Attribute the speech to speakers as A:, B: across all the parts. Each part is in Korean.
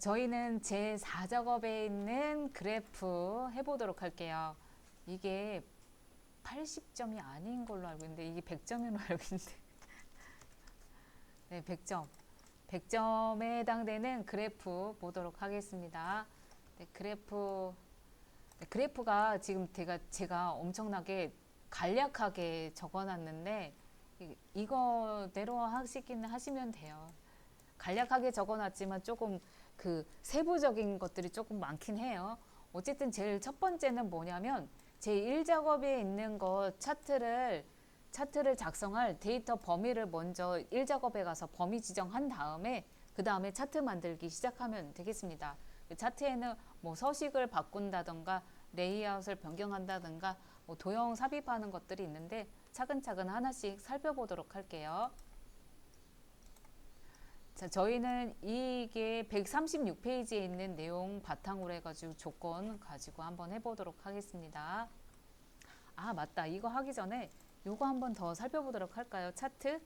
A: 저희는 제 4작업에 있는 그래프 해보도록 할게요. 이게 80점이 아닌 걸로 알고 있는데 이게 100점으로 알고 있는데 네, 100점. 100점에 해당되는 그래프 보도록 하겠습니다. 네, 그래프가 지금 제가 엄청나게 간략하게 적어놨는데 이거대로 하시면 돼요. 간략하게 적어놨지만 조금 그 세부적인 것들이 조금 많긴 해요. 어쨌든 제일 첫 번째는 뭐냐면 제 1작업에 있는 거 차트를 작성할 데이터 범위를 먼저 1작업에 가서 범위 지정한 다음에 그 다음에 차트 만들기 시작하면 되겠습니다. 그 차트에는 뭐 서식을 바꾼다던가 레이아웃을 변경한다던가 뭐 도형 삽입하는 것들이 있는데 차근차근 하나씩 살펴보도록 할게요. 자, 저희는 이게 136페이지에 있는 내용 바탕으로 해가지고 조건 가지고 한번 해보도록 하겠습니다. 아, 맞다. 이거 하기 전에 요거 한번 더 살펴보도록 할까요? 차트.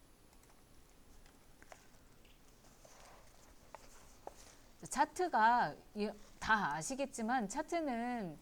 A: 차트가 다 아시겠지만 차트는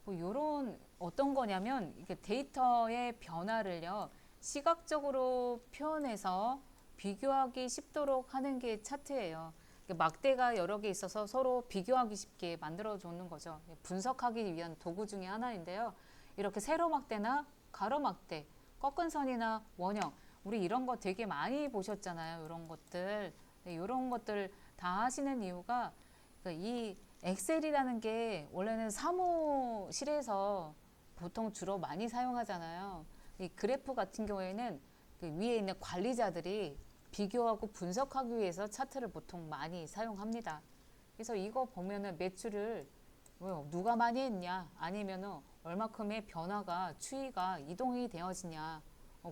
A: 뭐 요런 어떤 거냐면 이게 데이터의 변화를요 시각적으로 표현해서 비교하기 쉽도록 하는 게 차트예요. 막대가 여러 개 있어서 서로 비교하기 쉽게 만들어 주는 거죠. 분석하기 위한 도구 중에 하나인데요. 이렇게 세로막대나 가로막대, 꺾은 선이나 원형, 우리 이런 거 되게 많이 보셨잖아요. 이런 것들. 이런 것들 다 하시는 이유가 이 엑셀이라는 게 원래는 사무실에서 보통 주로 많이 사용하잖아요. 이 그래프 같은 경우에는 그 위에 있는 관리자들이 비교하고 분석하기 위해서 차트를 보통 많이 사용합니다. 그래서 이거 보면은 매출을 누가 많이 했냐 아니면은 얼마큼의 변화가 추이가 이동이 되어지냐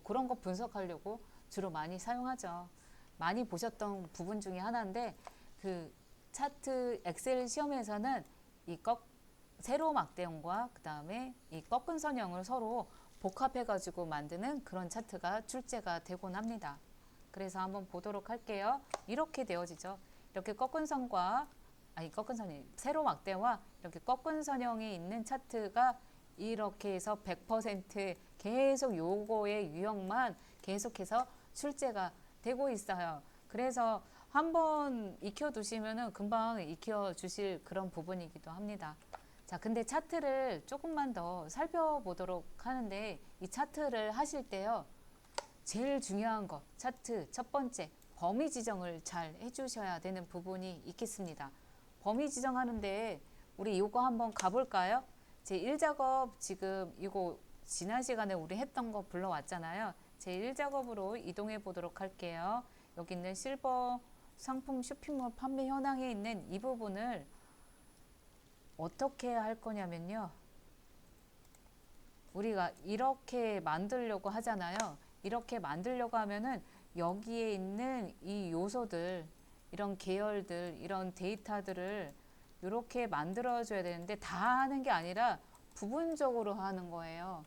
A: 그런 거 분석하려고 주로 많이 사용하죠. 많이 보셨던 부분 중에 하나인데 그 차트 엑셀 시험에서는 세로 막대형과 그 다음에 이 꺾은 선형을 서로 복합해 가지고 만드는 그런 차트가 출제가 되곤 합니다. 그래서 한번 보도록 할게요. 이렇게 되어지죠. 이렇게 꺾은 선이 세로 막대와 이렇게 꺾은 선형이 있는 차트가 이렇게 해서 100% 계속 요거의 유형만 계속해서 출제가 되고 있어요. 그래서 한번 익혀두시면은 금방 익혀주실 그런 부분이기도 합니다. 자, 근데 차트를 조금만 더 살펴보도록 하는데 이 차트를 하실 때요. 제일 중요한 거 차트 첫 번째 범위 지정을 잘 해주셔야 되는 부분이 있겠습니다. 범위 지정하는데 우리 이거 한번 가볼까요? 제 1작업 지금 이거 지난 시간에 우리 했던 거 불러왔잖아요. 제 1작업으로 이동해 보도록 할게요. 여기 있는 실버 상품 쇼핑몰 판매 현황에 있는 이 부분을 어떻게 할 거냐면요. 우리가 이렇게 만들려고 하잖아요. 이렇게 만들려고 하면은 여기에 있는 이 요소들, 이런 계열들, 이런 데이터들을 이렇게 만들어줘야 되는데 다 하는 게 아니라 부분적으로 하는 거예요.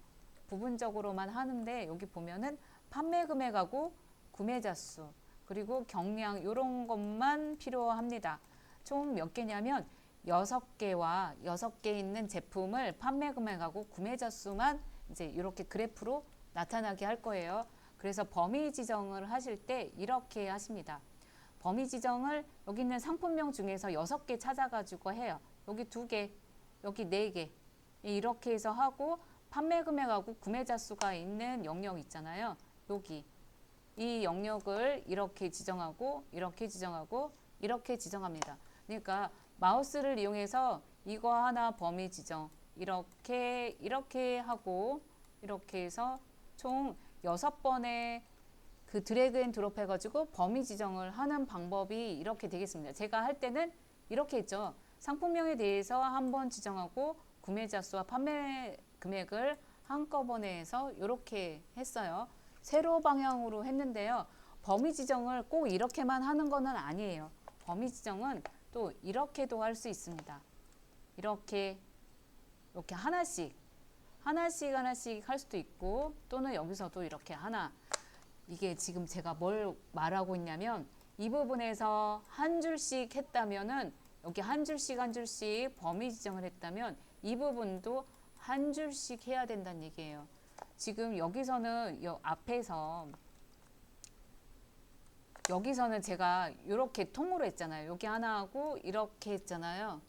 A: 부분적으로만 하는데 여기 보면은 판매 금액하고 구매자 수, 그리고 경량 이런 것만 필요합니다. 총 몇 개냐면 6개와 6개 있는 제품을 판매 금액하고 구매자 수만 이제 이렇게 그래프로 나타나게 할 거예요. 그래서 범위 지정을 하실 때 이렇게 하십니다. 범위 지정을 여기 있는 상품명 중에서 6개 찾아가지고 해요. 여기 2개, 여기 4개 이렇게 해서 하고 판매 금액하고 구매자 수가 있는 영역 있잖아요. 여기 이 영역을 이렇게 지정하고 이렇게 지정하고 이렇게 지정합니다. 그러니까 마우스를 이용해서 이거 하나 범위 지정 이렇게 하고 이렇게 해서 총 6번의 그 드래그 앤 드롭 해가지고 범위 지정을 하는 방법이 이렇게 되겠습니다. 제가 할 때는 이렇게 했죠. 상품명에 대해서 한번 지정하고 구매자 수와 판매 금액을 한꺼번에 해서 이렇게 했어요. 세로 방향으로 했는데요. 범위 지정을 꼭 이렇게만 하는 거는 아니에요. 범위 지정은 또 이렇게도 할 수 있습니다. 이렇게 하나씩 할 수도 있고 또는 여기서도 이렇게 하나. 이게 지금 제가 뭘 말하고 있냐면 이 부분에서 한 줄씩 했다면은 여기 한 줄씩 한 줄씩 범위 지정을 했다면 이 부분도 한 줄씩 해야 된다는 얘기예요. 지금 여기서는 여기서는 제가 이렇게 통으로 했잖아요. 여기 하나 하고 이렇게 했잖아요.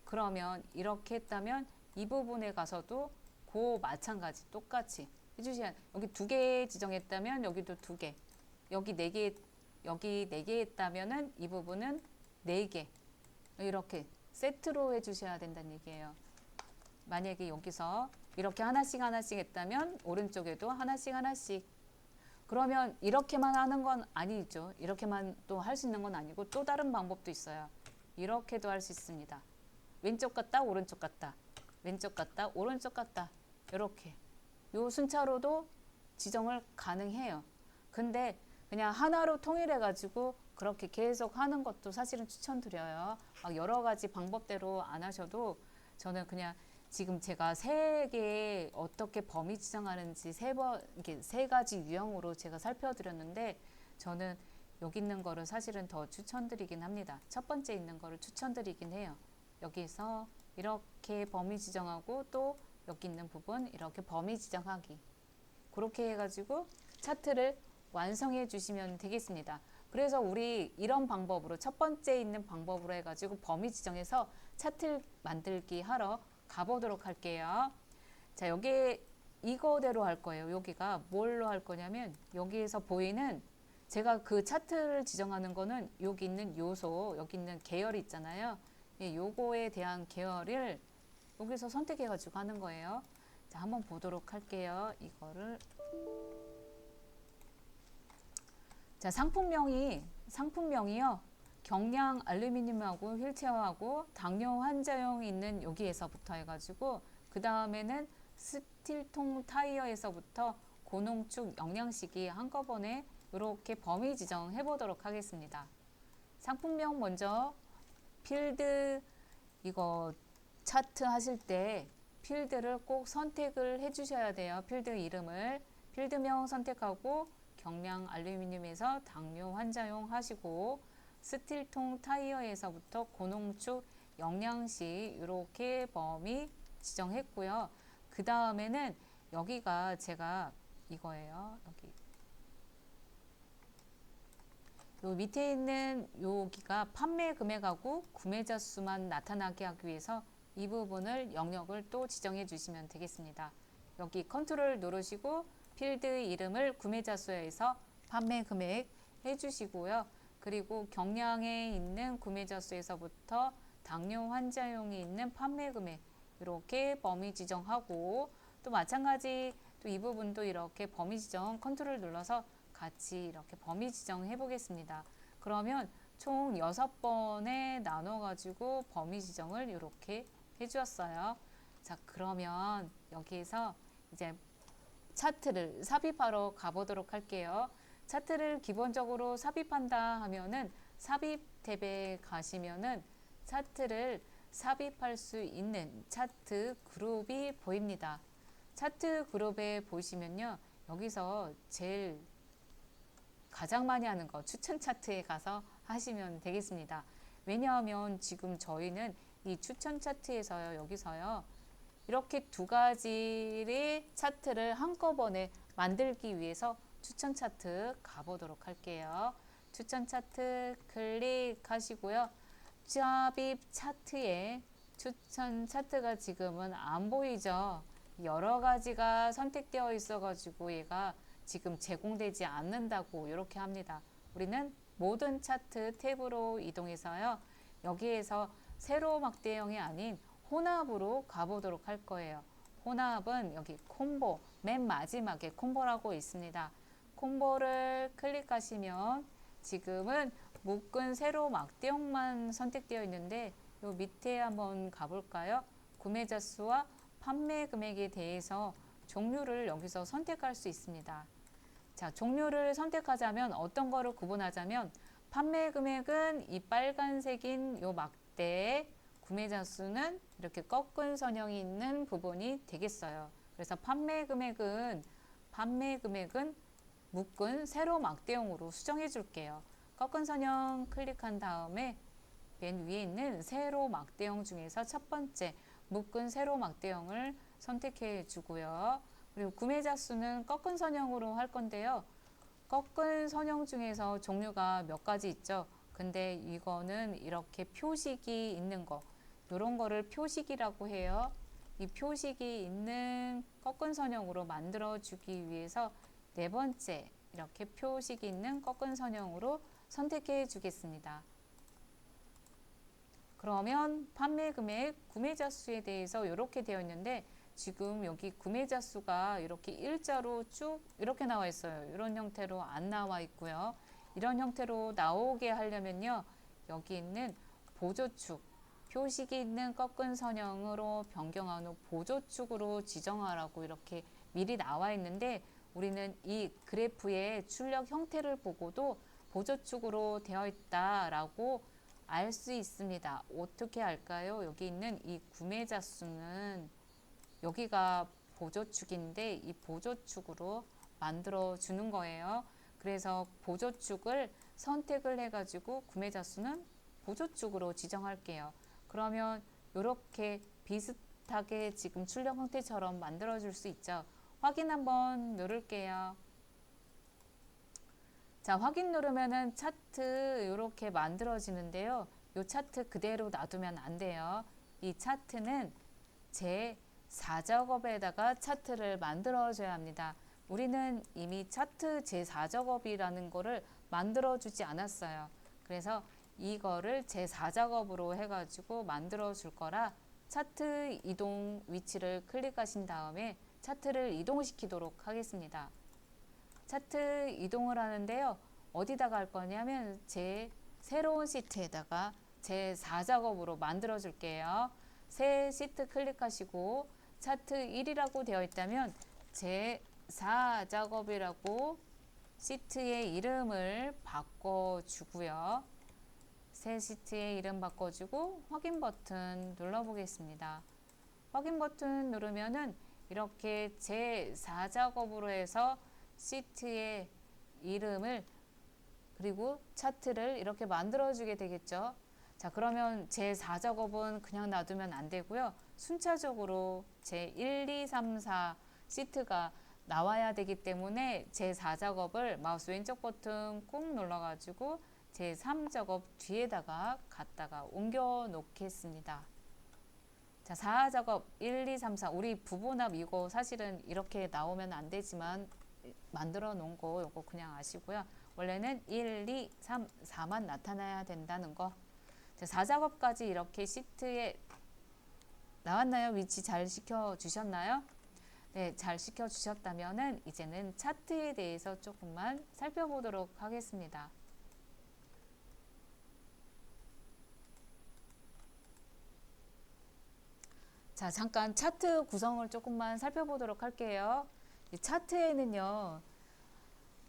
A: 그러면 이렇게 했다면 이 부분에 가서도 그 마찬가지 똑같이 해주셔야. 여기 2개 지정했다면 여기도 2개, 여기 4개, 여기 4개 했다면은 이 부분은 4개, 이렇게 세트로 해주셔야 된다는 얘기예요. 만약에 여기서 이렇게 하나씩 하나씩 했다면 오른쪽에도 하나씩 하나씩. 그러면 이렇게만 하는 건 아니죠. 이렇게만 또 할 수 있는 건 아니고 또 다른 방법도 있어요. 이렇게도 할 수 있습니다. 왼쪽 갔다 오른쪽 갔다, 왼쪽 갔다 오른쪽 갔다, 이렇게 요 순차로도 지정을 가능해요. 근데 그냥 하나로 통일해 가지고 그렇게 계속 하는 것도 사실은 추천드려요. 막 여러 가지 방법대로 안 하셔도, 저는 그냥 지금 제가 3개에 어떻게 범위 지정하는지 이렇게 3가지 유형으로 제가 살펴드렸는데, 저는 여기 있는 거를 사실은 더 추천드리긴 합니다. 첫 번째 있는 거를 추천드리긴 해요. 여기서 이렇게 범위 지정하고 또 여기 있는 부분 이렇게 범위 지정하기, 그렇게 해가지고 차트를 완성해 주시면 되겠습니다. 그래서 우리 이런 방법으로 첫 번째 있는 방법으로 해가지고 범위 지정해서 차트 만들기 하러 가보도록 할게요. 자, 여기 이거대로 할 거예요. 여기가 뭘로 할 거냐면, 여기에서 보이는, 제가 그 차트를 지정하는 거는 여기 있는 요소, 여기 있는 계열이 있잖아요. 요거에 대한 계열을 여기서 선택해 가지고 하는 거예요. 자, 한번 보도록 할게요. 이거를. 자, 상품명이요. 경량 알루미늄하고 휠체어하고 당뇨 환자용 있는 여기에서부터 해가지고, 그 다음에는 스틸통 타이어에서부터 고농축 영양식이 한꺼번에 이렇게 범위 지정해 보도록 하겠습니다. 상품명 먼저, 필드, 이거 차트 하실 때 필드를 꼭 선택을 해 주셔야 돼요. 필드 이름을, 필드명 선택하고 경량 알루미늄에서 당뇨 환자용 하시고, 스틸통 타이어에서부터 고농축 영양식 이렇게 범위 지정했고요. 그 다음에는 여기가 제가 이거예요. 요 밑에 있는 여기가 판매 금액하고 구매자 수만 나타나게 하기 위해서 이 부분을 영역을 또 지정해 주시면 되겠습니다. 여기 컨트롤 누르시고 필드 이름을 구매자 수에서 판매 금액 해주시고요. 그리고 경량에 있는 구매자 수에서부터 당뇨 환자용이 있는 판매 금액 이렇게 범위 지정하고, 또 마찬가지 또 이 부분도 이렇게 범위 지정 컨트롤 눌러서 같이 이렇게 범위 지정해 보겠습니다. 그러면 총 6번에 나눠 가지고 범위 지정을 이렇게 해 주었어요. 자, 그러면 여기에서 이제 차트를 삽입하러 가보도록 할게요. 차트를 기본적으로 삽입한다 하면은 삽입 탭에 가시면은 차트를 삽입할 수 있는 차트 그룹이 보입니다. 차트 그룹에 보시면요, 여기서 제일 가장 많이 하는 거 추천 차트에 가서 하시면 되겠습니다. 왜냐하면 지금 저희는 이 추천 차트에서요, 여기서요, 이렇게 2가지의 차트를 한꺼번에 만들기 위해서 추천 차트 가보도록 할게요. 추천 차트 클릭하시고요. 삽입 차트에 추천 차트가 지금은 안 보이죠. 여러 가지가 선택되어 있어 가지고 얘가 지금 제공되지 않는다고 이렇게 합니다. 우리는 모든 차트 탭으로 이동해서요, 여기에서 세로 막대형이 아닌 혼합으로 가보도록 할 거예요. 혼합은 여기 콤보, 맨 마지막에 콤보라고 있습니다. 콤보를 클릭하시면 지금은 묶은 세로 막대형만 선택되어 있는데, 요 밑에 한번 가볼까요? 구매자 수와 판매 금액에 대해서 종류를 여기서 선택할 수 있습니다. 자, 종류를 선택하자면 어떤 거를 구분하자면, 판매 금액은 이 빨간색인 요 막대, 구매자 수는 이렇게 꺾은 선형이 있는 부분이 되겠어요. 그래서 판매 금액은 묶은 세로 막대형으로 수정해 줄게요. 꺾은 선형 클릭한 다음에 맨 위에 있는 세로 막대형 중에서 첫 번째 묶은 세로 막대형을 선택해 주고요. 그리고 구매자 수는 꺾은 선형으로 할 건데요. 꺾은 선형 중에서 종류가 몇 가지 있죠. 근데 이거는 이렇게 표식이 있는 거, 이런 거를 표식이라고 해요. 이 표식이 있는 꺾은 선형으로 만들어 주기 위해서 네 번째 이렇게 표식이 있는 꺾은 선형으로 선택해 주겠습니다. 그러면 판매 금액, 구매자 수에 대해서 이렇게 되어 있는데 지금 여기 구매자 수가 이렇게 일자로 쭉 이렇게 나와 있어요. 이런 형태로 안 나와 있고요. 이런 형태로 나오게 하려면요. 여기 있는 보조축, 표식이 있는 꺾은 선형으로 변경한 후 보조축으로 지정하라고 이렇게 미리 나와 있는데 우리는 이 그래프의 출력 형태를 보고도 보조축으로 되어 있다라고 알 수 있습니다. 어떻게 알까요? 여기 있는 이 구매자 수는 여기가 보조축인데 이 보조축으로 만들어 주는 거예요. 그래서 보조축을 선택을 해가지고 구매자 수는 보조축으로 지정할게요. 그러면 이렇게 비슷하게 지금 출력 형태처럼 만들어 줄 수 있죠. 확인 한번 누를게요. 자, 확인 누르면은 차트 이렇게 만들어지는데요. 이 차트 그대로 놔두면 안 돼요. 이 차트는 제 4작업에다가 차트를 만들어줘야 합니다. 우리는 이미 차트 제4작업이라는 거를 만들어주지 않았어요. 그래서 이거를 제4작업으로 해가지고 만들어 줄 거라 차트 이동 위치를 클릭하신 다음에 차트를 이동시키도록 하겠습니다. 차트 이동을 하는데요. 어디다가 할 거냐면 제 새로운 시트에다가 제 4작업으로 만들어 줄게요. 새 시트 클릭하시고 차트 1이라고 되어 있다면 제 4작업이라고 시트의 이름을 바꿔주고요. 새 시트의 이름 바꿔주고 확인 버튼 눌러보겠습니다. 확인 버튼 누르면은 이렇게 제 4작업으로 해서 시트의 이름을 그리고 차트를 이렇게 만들어주게 되겠죠. 자, 그러면 제 4작업은 그냥 놔두면 안 되고요. 순차적으로 제 1, 2, 3, 4 시트가 나와야 되기 때문에 제 4작업을 마우스 왼쪽 버튼 꾹 눌러가지고 제 3작업 뒤에다가 갖다가 옮겨 놓겠습니다. 자, 4작업 1, 2, 3, 4 우리 부분합 이거 사실은 이렇게 나오면 안 되지만 만들어 놓은 거 이거 그냥 아시고요. 원래는 1, 2, 3, 4만 나타나야 된다는 거. 자, 4작업까지 이렇게 시트에 나왔나요? 위치 잘 시켜 주셨나요? 네, 잘 시켜 주셨다면은 이제는 차트에 대해서 조금만 살펴보도록 하겠습니다. 자, 잠깐 차트 구성을 조금만 살펴보도록 할게요. 이 차트에는요,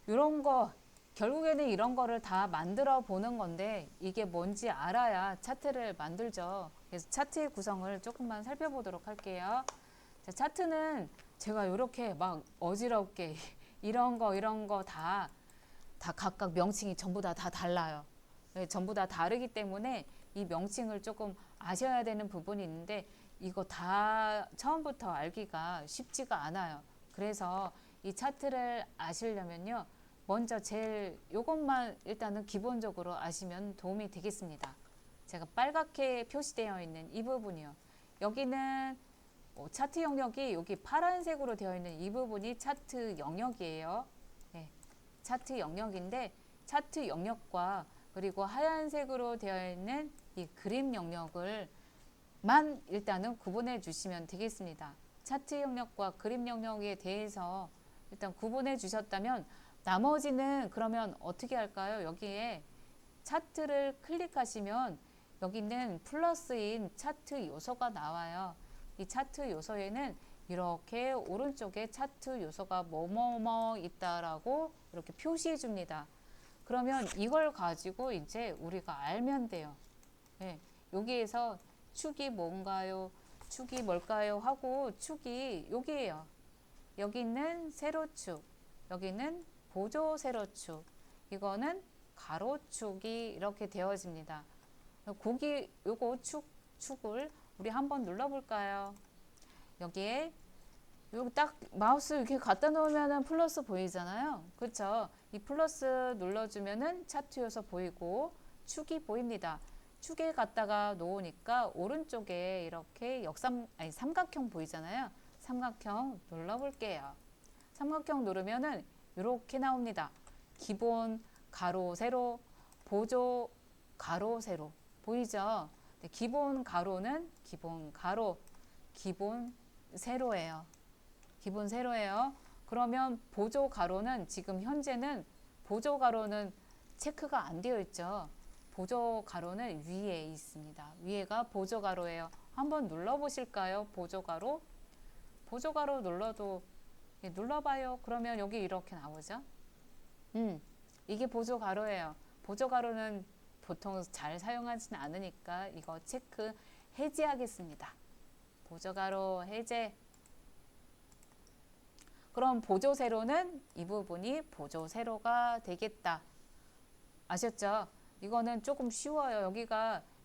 A: 이런 거, 결국에는 이런 거를 다 만들어 보는 건데, 이게 뭔지 알아야 차트를 만들죠. 그래서 차트의 구성을 조금만 살펴보도록 할게요. 자, 차트는 제가 이렇게 막 어지럽게 이런 거 다 각각 명칭이 전부 다 달라요. 네, 전부 다 다르기 때문에 이 명칭을 조금 아셔야 되는 부분이 있는데 이거 다 처음부터 알기가 쉽지가 않아요. 그래서 이 차트를 아시려면요. 먼저 제일 요것만 일단은 기본적으로 아시면 도움이 되겠습니다. 제가 빨갛게 표시되어 있는 이 부분이요. 여기는 차트 영역이 여기 파란색으로 되어 있는 이 부분이 차트 영역이에요. 네, 차트 영역인데 차트 영역과 그리고 하얀색으로 되어 있는 이 그림 영역을 만 일단은 구분해 주시면 되겠습니다. 차트 영역과 그림 영역에 대해서 일단 구분해 주셨다면 나머지는 그러면 어떻게 할까요? 여기에 차트를 클릭하시면 여기 있는 플러스인 차트 요소가 나와요. 이 차트 요소에는 이렇게 오른쪽에 차트 요소가 뭐뭐뭐 있다라고 이렇게 표시해 줍니다. 그러면 이걸 가지고 이제 우리가 알면 돼요. 네, 여기에서 축이 뭔가요? 축이 뭘까요? 하고 축이 여기에요. 여기 있는 세로축, 여기는 보조 세로축, 이거는 가로축이 이렇게 되어집니다. 고기 요거 축을 우리 한번 눌러볼까요? 여기에 여기 딱 마우스 이렇게 갖다 놓으면은 플러스 보이잖아요. 그렇죠? 이 플러스 눌러주면은 차트 요소 보이고 축이 보입니다. 축에 갖다가 놓으니까 오른쪽에 이렇게 삼각형 보이잖아요. 삼각형 눌러볼게요. 삼각형 누르면은 이렇게 나옵니다. 기본 가로 세로 보조 가로 세로 보이죠? 네, 기본 가로는 기본 가로 기본 세로예요. 기본 세로예요. 그러면 보조 가로는 지금 현재는 보조 가로는 체크가 안 되어 있죠. 보조 가로는 위에 있습니다. 위에가 보조 가로예요. 한번 눌러 보실까요? 보조 가로. 보조 가로 눌러도 눌러봐요. 그러면 여기 이렇게 나오죠. 이게 보조 가로예요. 보조 가로는 보통 잘 사용하지는 않으니까 이거 체크 해제하겠습니다. 보조 가로 해제. 그럼 보조 세로는 이 부분이 보조 세로가 되겠다. 아셨죠? 이거는 조금 쉬워요.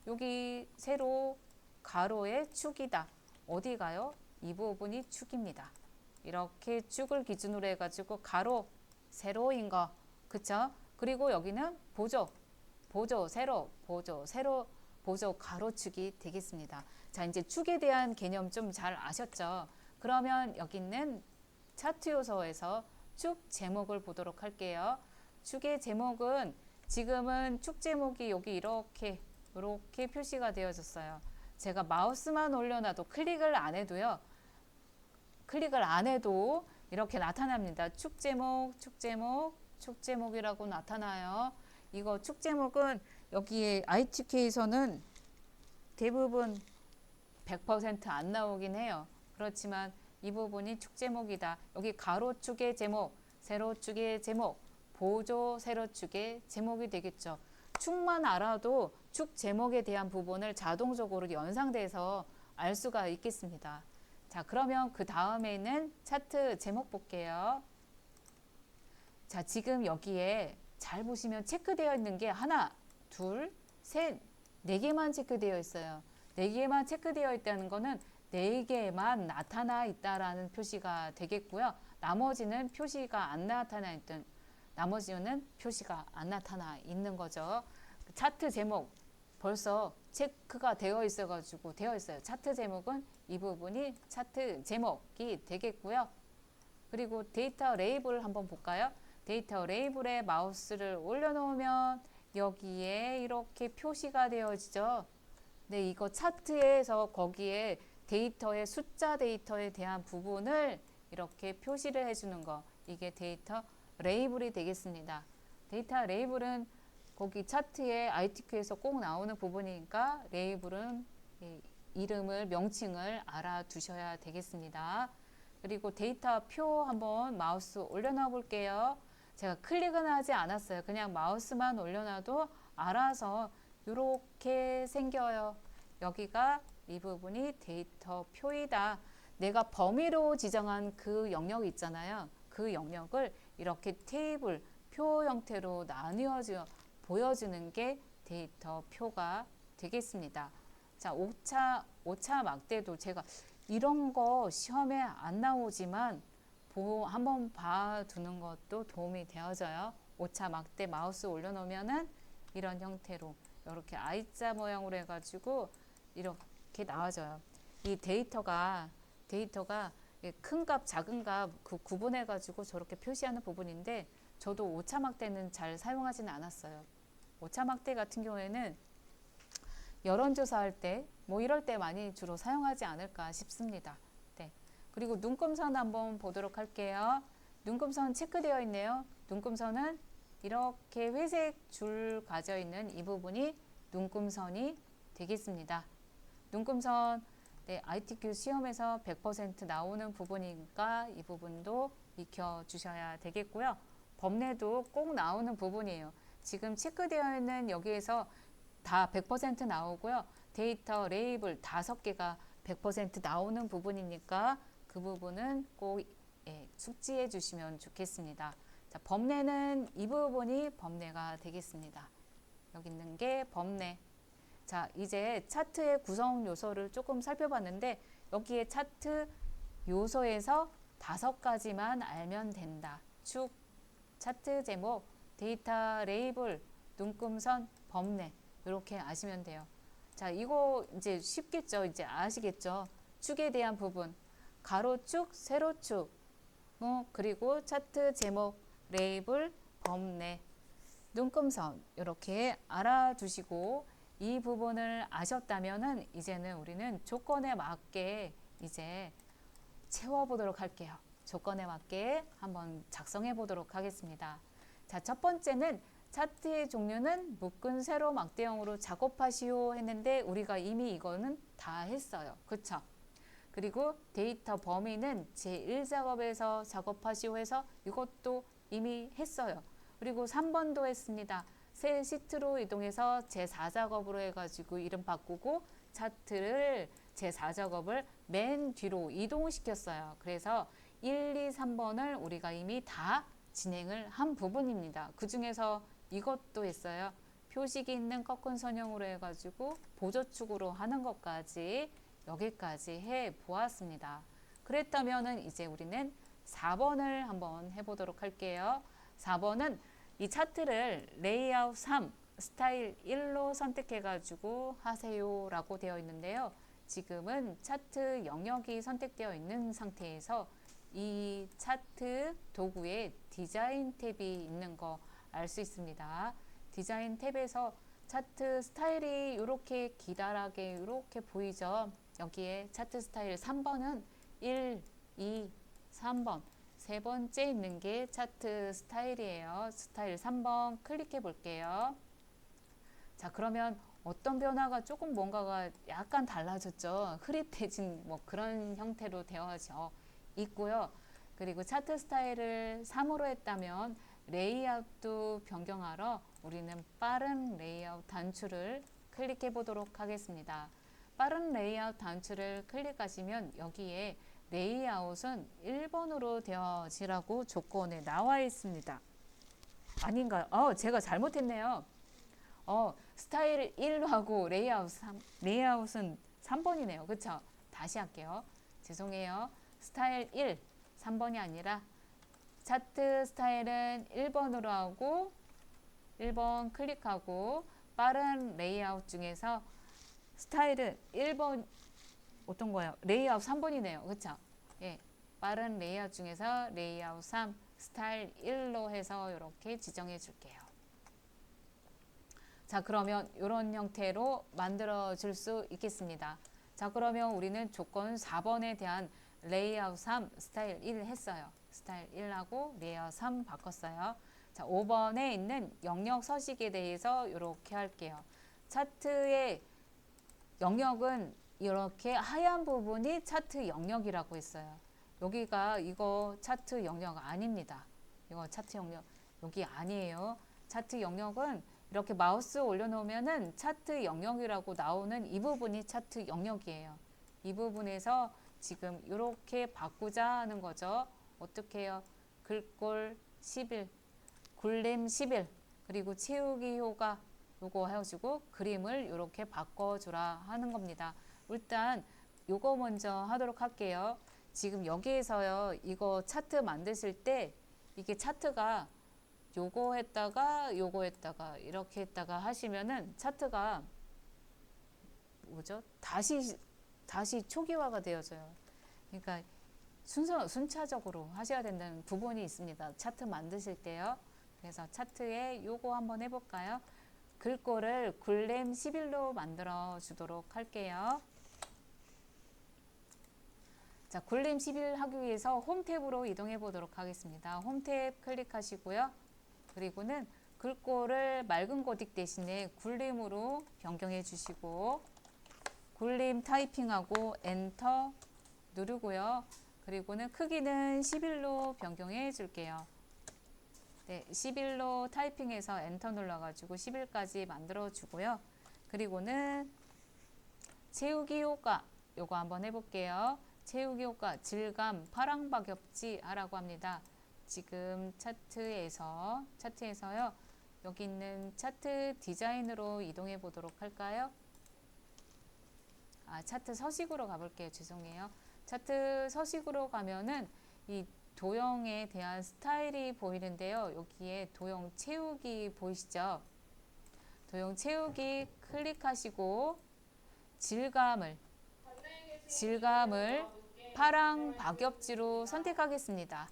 A: 여기 세로 가로의 축이다. 어디가요? 이 부분이 축입니다. 이렇게 축을 기준으로 해가지고 가로 세로인 거, 그쵸? 그리고 여기는 보조 세로, 보조 가로축이 되겠습니다. 자, 이제 축에 대한 개념 좀 잘 아셨죠? 그러면 여기 있는 차트 요소에서 축 제목을 보도록 할게요. 축의 제목은 지금은 축 제목이 여기 이렇게 표시가 되어졌어요. 제가 마우스만 올려놔도 클릭을 안 해도요. 클릭을 안 해도 이렇게 나타납니다. 축 제목이라고 나타나요. 이거 축 제목은 여기에 ITK에서는 대부분 100% 안 나오긴 해요. 그렇지만 이 부분이 축 제목이다. 여기 가로축의 제목, 세로축의 제목, 보조 세로축의 제목이 되겠죠. 축만 알아도 축 제목에 대한 부분을 자동적으로 연상돼서 알 수가 있겠습니다. 자, 그러면 그 다음에 있는 차트 제목 볼게요. 자, 지금 여기에 잘 보시면 체크되어 있는 게 하나, 둘, 셋, 네 개만 체크되어 있어요. 네 개만 체크되어 있다는 거는 네 개만 나타나 있다라는 표시가 되겠고요. 나머지는 표시가 안 나타나 있는 거죠. 차트 제목 벌써 체크가 되어 있어요. 차트 제목은 이 부분이 차트 제목이 되겠고요. 그리고 데이터 레이블을 한번 볼까요? 데이터 레이블에 마우스를 올려놓으면 여기에 이렇게 표시가 되어지죠. 네, 이거 차트에서 거기에 데이터의 숫자 데이터에 대한 부분을 이렇게 표시를 해주는 거, 이게 데이터 레이블이 되겠습니다. 데이터 레이블은 거기 차트에 ITQ에서 꼭 나오는 부분이니까 레이블은 이름을 명칭을 알아두셔야 되겠습니다. 그리고 데이터 표 한번 마우스 올려놔 볼게요. 제가 클릭은 하지 않았어요. 그냥 마우스만 올려놔도 알아서 이렇게 생겨요. 여기가 이 부분이 데이터 표이다. 내가 범위로 지정한 그 영역 있잖아요. 그 영역을 이렇게 테이블, 표 형태로 나뉘어져 보여주는 게 데이터 표가 되겠습니다. 자, 5차 막대도 제가 이런 거 시험에 안 나오지만 한번 봐두는 것도 도움이 되어져요. 5차 막대 마우스 올려놓으면은 이런 형태로 이렇게 I자 모양으로 해가지고 이렇게 나와져요. 이 데이터가 큰 값, 작은 값 구분해가지고 저렇게 표시하는 부분인데 저도 5차 막대는 잘 사용하지는 않았어요. 5차 막대 같은 경우에는 여론조사할 때 이럴 때 많이 주로 사용하지 않을까 싶습니다. 네. 그리고 눈금선 한번 보도록 할게요. 눈금선 체크되어 있네요. 눈금선은 이렇게 회색 줄 가져 있는 이 부분이 눈금선이 되겠습니다. 눈금선 ITQ 시험에서 100% 나오는 부분이니까 이 부분도 익혀 주셔야 되겠고요. 범례도 꼭 나오는 부분이에요. 지금 체크되어 있는 여기에서 다 100% 나오고요. 데이터 레이블 5개가 100% 나오는 부분이니까 그 부분은 꼭 숙지해 주시면 좋겠습니다. 자, 범례는 이 부분이 범례가 되겠습니다. 여기 있는 게 범례. 자, 이제 차트의 구성 요소를 조금 살펴봤는데 여기에 차트 요소에서 5가지만 알면 된다. 축, 차트 제목, 데이터 레이블, 눈금선, 범례 이렇게 아시면 돼요. 자, 이거 이제 쉽겠죠? 이제 아시겠죠? 축에 대한 부분, 가로축, 세로축, 그리고 차트 제목, 레이블, 범례, 눈금선 이렇게 알아두시고 이 부분을 아셨다면은 이제는 우리는 조건에 맞게 이제 채워보도록 할게요. 조건에 맞게 한번 작성해 보도록 하겠습니다. 자, 첫 번째는 차트의 종류는 묶은 세로 막대형으로 작업하시오 했는데 우리가 이미 이거는 다 했어요. 그쵸? 그리고 데이터 범위는 제1작업에서 작업하시오 해서 이것도 이미 했어요. 그리고 3번도 했습니다. 새 시트로 이동해서 제4작업으로 해가지고 이름 바꾸고 차트를 제4작업을 맨 뒤로 이동시켰어요. 그래서 1, 2, 3번을 우리가 이미 다 진행을 한 부분입니다. 그 중에서 이것도 했어요. 표식이 있는 꺾은 선형으로 해가지고 보조축으로 하는 것까지 여기까지 해 보았습니다. 그랬다면은 이제 우리는 4번을 한번 해보도록 할게요. 4번은 이 차트를 레이아웃 3, 스타일 1로 선택해가지고 하세요 라고 되어 있는데요. 지금은 차트 영역이 선택되어 있는 상태에서 이 차트 도구에 디자인 탭이 있는 거 알 수 있습니다. 디자인 탭에서 차트 스타일이 이렇게 기다랗게 이렇게 보이죠. 여기에 차트 스타일 3번은 1, 2, 3번 세 번째 있는 게 차트 스타일이에요. 스타일 3번 클릭해 볼게요. 자, 그러면 어떤 변화가 조금 뭔가가 약간 달라졌죠. 흐릿해진 뭐 그런 형태로 되어져 있고요. 그리고 차트 스타일을 3으로 했다면 레이아웃도 변경하러 우리는 빠른 레이아웃 단추를 클릭해 보도록 하겠습니다. 빠른 레이아웃 단추를 클릭하시면 여기에 레이아웃은 1번으로 되어지라고 조건에 나와 있습니다. 아닌가요? 제가 잘못했네요. 스타일 1로 하고 레이아웃은 3번이네요. 그쵸? 다시 할게요. 죄송해요. 스타일 1, 3번이 아니라 차트 스타일은 1번으로 하고 1번 클릭하고 빠른 레이아웃 중에서 스타일은 1번 어떤 거예요? 레이아웃 3번이네요. 그쵸? 예. 빠른 레이아웃 중에서 레이아웃 3, 스타일 1로 해서 이렇게 지정해 줄게요. 자, 그러면 이런 형태로 만들어 줄 수 있겠습니다. 자, 그러면 우리는 조건 4번에 대한 레이아웃 3, 스타일 1 했어요. 스타일 1하고 레이아웃 3 바꿨어요. 자, 5번에 있는 영역 서식에 대해서 이렇게 할게요. 차트의 영역은 이렇게 하얀 부분이 차트 영역이라고 했어요. 여기가 이거 차트 영역 아닙니다. 이거 차트 영역 여기 아니에요. 차트 영역은 이렇게 마우스 올려놓으면은 차트 영역이라고 나오는 이 부분이 차트 영역이에요. 이 부분에서 지금 이렇게 바꾸자 하는 거죠. 어떻게 해요? 글꼴 11, 굴림 11, 그리고 채우기 효과 요거 해가지고 그림을 이렇게 바꿔주라 하는 겁니다. 일단 요거 먼저 하도록 할게요. 지금 여기에서요, 이거 차트 만드실 때 이게 차트가 요거 했다가 이렇게 했다가 하시면은 차트가 뭐죠? 다시 초기화가 되어져요. 그러니까 순차적으로 하셔야 된다는 부분이 있습니다. 차트 만드실 때요. 그래서 차트에 요거 한번 해볼까요? 글꼴을 굴렘 11로 만들어 주도록 할게요. 자, 굴렘 11 하기 위해서 홈 탭으로 이동해 보도록 하겠습니다. 홈 탭 클릭하시고요. 그리고는 글꼴을 맑은 고딕 대신에 굴림으로 변경해 주시고 굴림 타이핑하고 엔터 누르고요. 그리고는 크기는 11로 변경해 줄게요. 네, 11로 타이핑해서 엔터 눌러가지고 11까지 만들어 주고요. 그리고는 채우기 효과 요거 한번 해볼게요. 채우기 효과 질감 파랑박엽지 하라고 합니다. 지금 차트에서요. 여기 있는 차트 디자인으로 이동해 보도록 할까요? 차트 서식으로 가볼게요. 죄송해요. 차트 서식으로 가면은 이 도형에 대한 스타일이 보이는데요. 여기에 도형 채우기 보이시죠? 도형 채우기 클릭하시고 질감을 파랑 박엽지로 선택하겠습니다.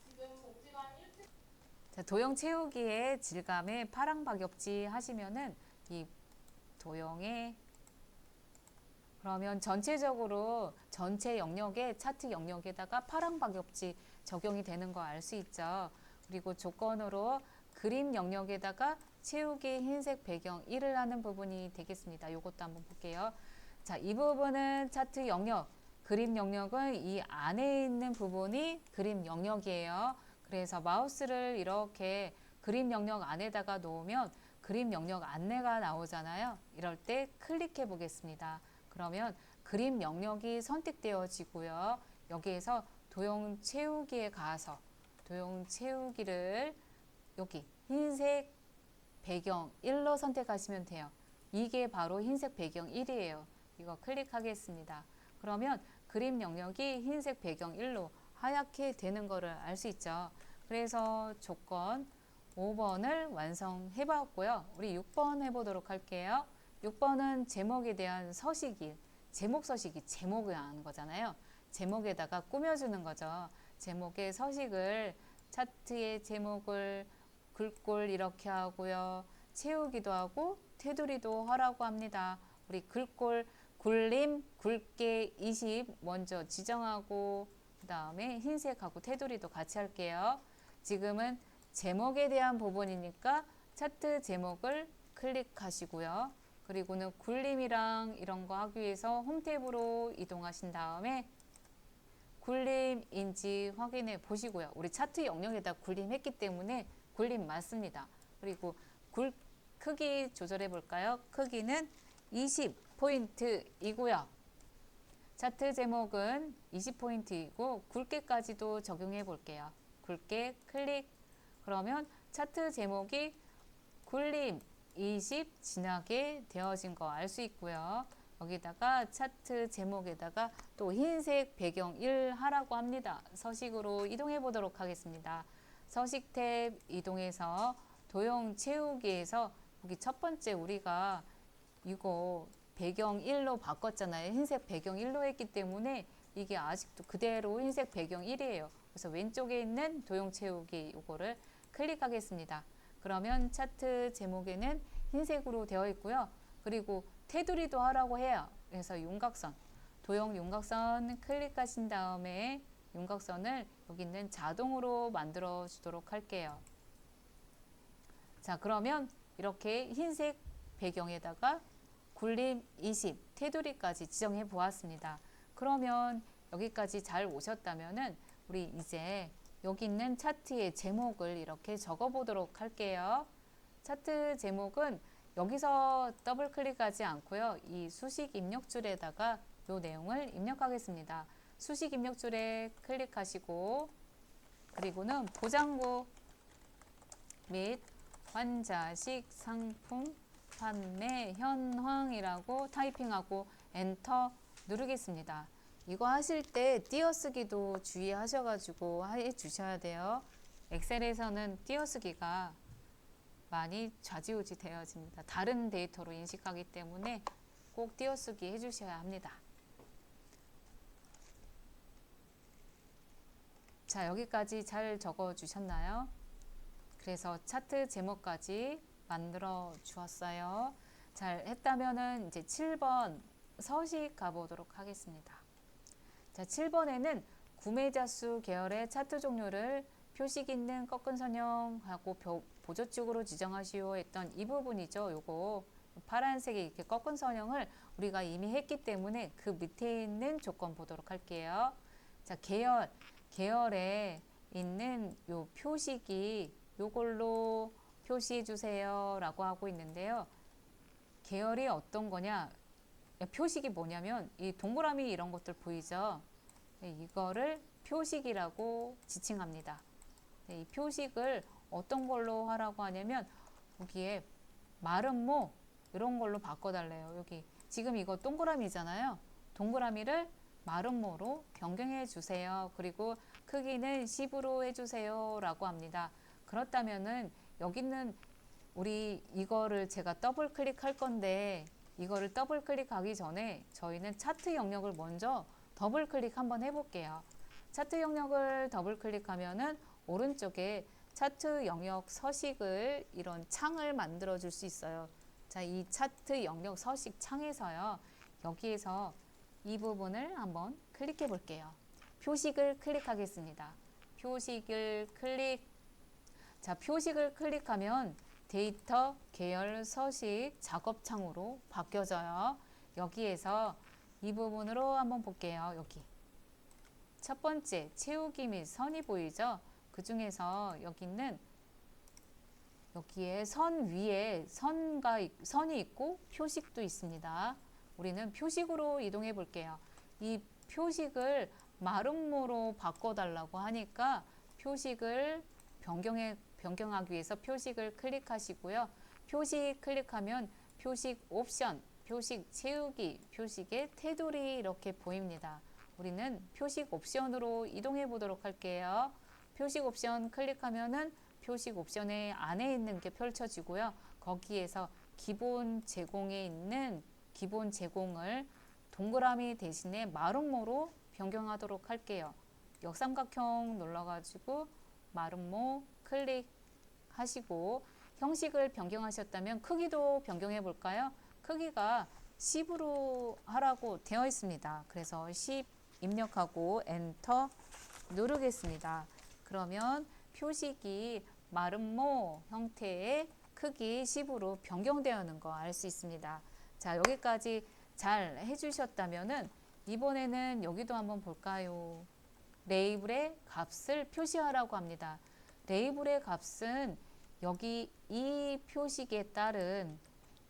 A: 자, 도형 채우기에 질감에 파랑 박엽지 하시면은 이 도형에 그러면 전체적으로 전체 영역에 차트 영역에다가 파랑 박엽지 적용이 되는 거 알 수 있죠. 그리고 조건으로 그림 영역에다가 채우기 흰색 배경 1을 하는 부분이 되겠습니다. 이것도 한번 볼게요. 자, 이 부분은 차트 영역, 그림 영역은 이 안에 있는 부분이 그림 영역이에요. 그래서 마우스를 이렇게 그림 영역 안에다가 놓으면 그림 영역 안내가 나오잖아요. 이럴 때 클릭해 보겠습니다. 그러면 그림 영역이 선택되어지고요. 여기에서 도형 채우기에 가서 도형 채우기를 여기 흰색 배경 1로 선택하시면 돼요. 이게 바로 흰색 배경 1이에요. 이거 클릭하겠습니다. 그러면 그림 영역이 흰색 배경 1로 하얗게 되는 거를 알 수 있죠. 그래서 조건 5번을 완성해 봤고요. 우리 6번 해보도록 할게요. 6번은 제목에 대한 서식이, 제목 서식이 제목을 아는 거잖아요. 제목에다가 꾸며주는 거죠. 제목의 서식을 차트의 제목을 글꼴 이렇게 하고요. 채우기도 하고 테두리도 하라고 합니다. 우리 글꼴 굴림 굵게 20 먼저 지정하고 그 다음에 흰색하고 테두리도 같이 할게요. 지금은 제목에 대한 부분이니까 차트 제목을 클릭하시고요. 그리고는 굴림이랑 이런 거 하기 위해서 홈 탭으로 이동하신 다음에 굴림인지 확인해 보시고요. 우리 차트 영역에다 굴림했기 때문에 굴림 맞습니다. 그리고 크기 조절해 볼까요? 크기는 20포인트이고요. 차트 제목은 20포인트이고 굵게까지도 적용해 볼게요. 굵게 클릭. 그러면 차트 제목이 굴림 20 진하게 되어진 거 알 수 있고요. 여기다가 차트 제목에다가 또 흰색 배경 1 하라고 합니다. 서식으로 이동해 보도록 하겠습니다. 서식 탭 이동해서 도형 채우기에서 여기 첫 번째 우리가 이거 배경 1로 바꿨잖아요. 흰색 배경 1로 했기 때문에 이게 아직도 그대로 흰색 배경 1이에요. 그래서 왼쪽에 있는 도형 채우기 이거를 클릭하겠습니다. 그러면 차트 제목에는 흰색으로 되어 있고요. 그리고 테두리도 하라고 해요. 그래서 윤곽선, 도형 윤곽선 클릭하신 다음에 윤곽선을 여기 있는 자동으로 만들어 주도록 할게요. 자, 그러면 이렇게 흰색 배경에다가 굴림 20, 테두리까지 지정해 보았습니다. 그러면 여기까지 잘 오셨다면은 우리 이제 여기 있는 차트의 제목을 이렇게 적어 보도록 할게요. 차트 제목은 여기서 더블 클릭하지 않고요. 이 수식 입력줄에다가 이 내용을 입력하겠습니다. 수식 입력줄에 클릭하시고 그리고는 보장구 및 환자식 상품 판매 현황이라고 타이핑하고 엔터 누르겠습니다. 이거 하실 때 띄어쓰기도 주의하셔가지고 해 주셔야 돼요. 엑셀에서는 띄어쓰기가 많이 좌지우지 되어집니다. 다른 데이터로 인식하기 때문에 꼭 띄어쓰기 해주셔야 합니다. 자, 여기까지 잘 적어 주셨나요? 그래서 차트 제목까지 만들어 주었어요. 잘 했다면은 이제 7번 서식 가보도록 하겠습니다. 자, 7번에는 구매자 수 계열의 차트 종류를 표식 있는 꺾은 선형하고 보조축으로 지정하시오 했던 이 부분이죠. 요거 파란색의 이렇게 꺾은 선형을 우리가 이미 했기 때문에 그 밑에 있는 조건 보도록 할게요. 자, 계열에 있는 요 표식이 요걸로 표시해 주세요 라고 하고 있는데요. 계열이 어떤 거냐? 표식이 뭐냐면 이 동그라미 이런 것들 보이죠? 이거를 표식이라고 지칭합니다. 이 표식을 어떤 걸로 하라고 하냐면 여기에 마름모 이런 걸로 바꿔달래요. 여기 지금 이거 동그라미잖아요. 동그라미를 마름모로 변경해 주세요. 그리고 크기는 10으로 해주세요 라고 합니다. 그렇다면은 여기는 우리 이거를 제가 더블 클릭할 건데 이거를 더블 클릭하기 전에 저희는 차트 영역을 먼저 더블 클릭 한번 해볼게요. 차트 영역을 더블 클릭하면은 오른쪽에 차트 영역 서식을 이런 창을 만들어 줄 수 있어요. 자, 이 차트 영역 서식 창에서요. 여기에서 이 부분을 한번 클릭해 볼게요. 표식을 클릭하겠습니다. 표식을 클릭. 자, 표식을 클릭하면 데이터 계열 서식 작업 창으로 바뀌어져요. 여기에서 이 부분으로 한번 볼게요. 여기. 첫 번째, 채우기 및 선이 보이죠? 그 중에서 여기 있는 여기에 선 위에 선이 있고 표식도 있습니다. 우리는 표식으로 이동해 볼게요. 이 표식을 마름모로 바꿔달라고 하니까 표식을 변경하기 위해서 표식을 클릭하시고요. 표식 클릭하면 표식 옵션, 표식 채우기, 표식의 테두리 이렇게 보입니다. 우리는 표식 옵션으로 이동해 보도록 할게요. 표식 옵션 클릭하면은 표식 옵션의 안에 있는 게 펼쳐지고요. 거기에서 기본 제공에 있는 기본 제공을 동그라미 대신에 마름모로 변경하도록 할게요. 역삼각형 눌러가지고 마름모 클릭하시고 형식을 변경하셨다면 크기도 변경해 볼까요? 크기가 10으로 하라고 되어 있습니다. 그래서 10 입력하고 엔터 누르겠습니다. 그러면 표식이 마름모 형태의 크기 10으로 변경되는 거 알 수 있습니다. 자, 여기까지 잘 해주셨다면은 이번에는 여기도 한번 볼까요? 레이블의 값을 표시하라고 합니다. 레이블의 값은 여기 이 표식에 따른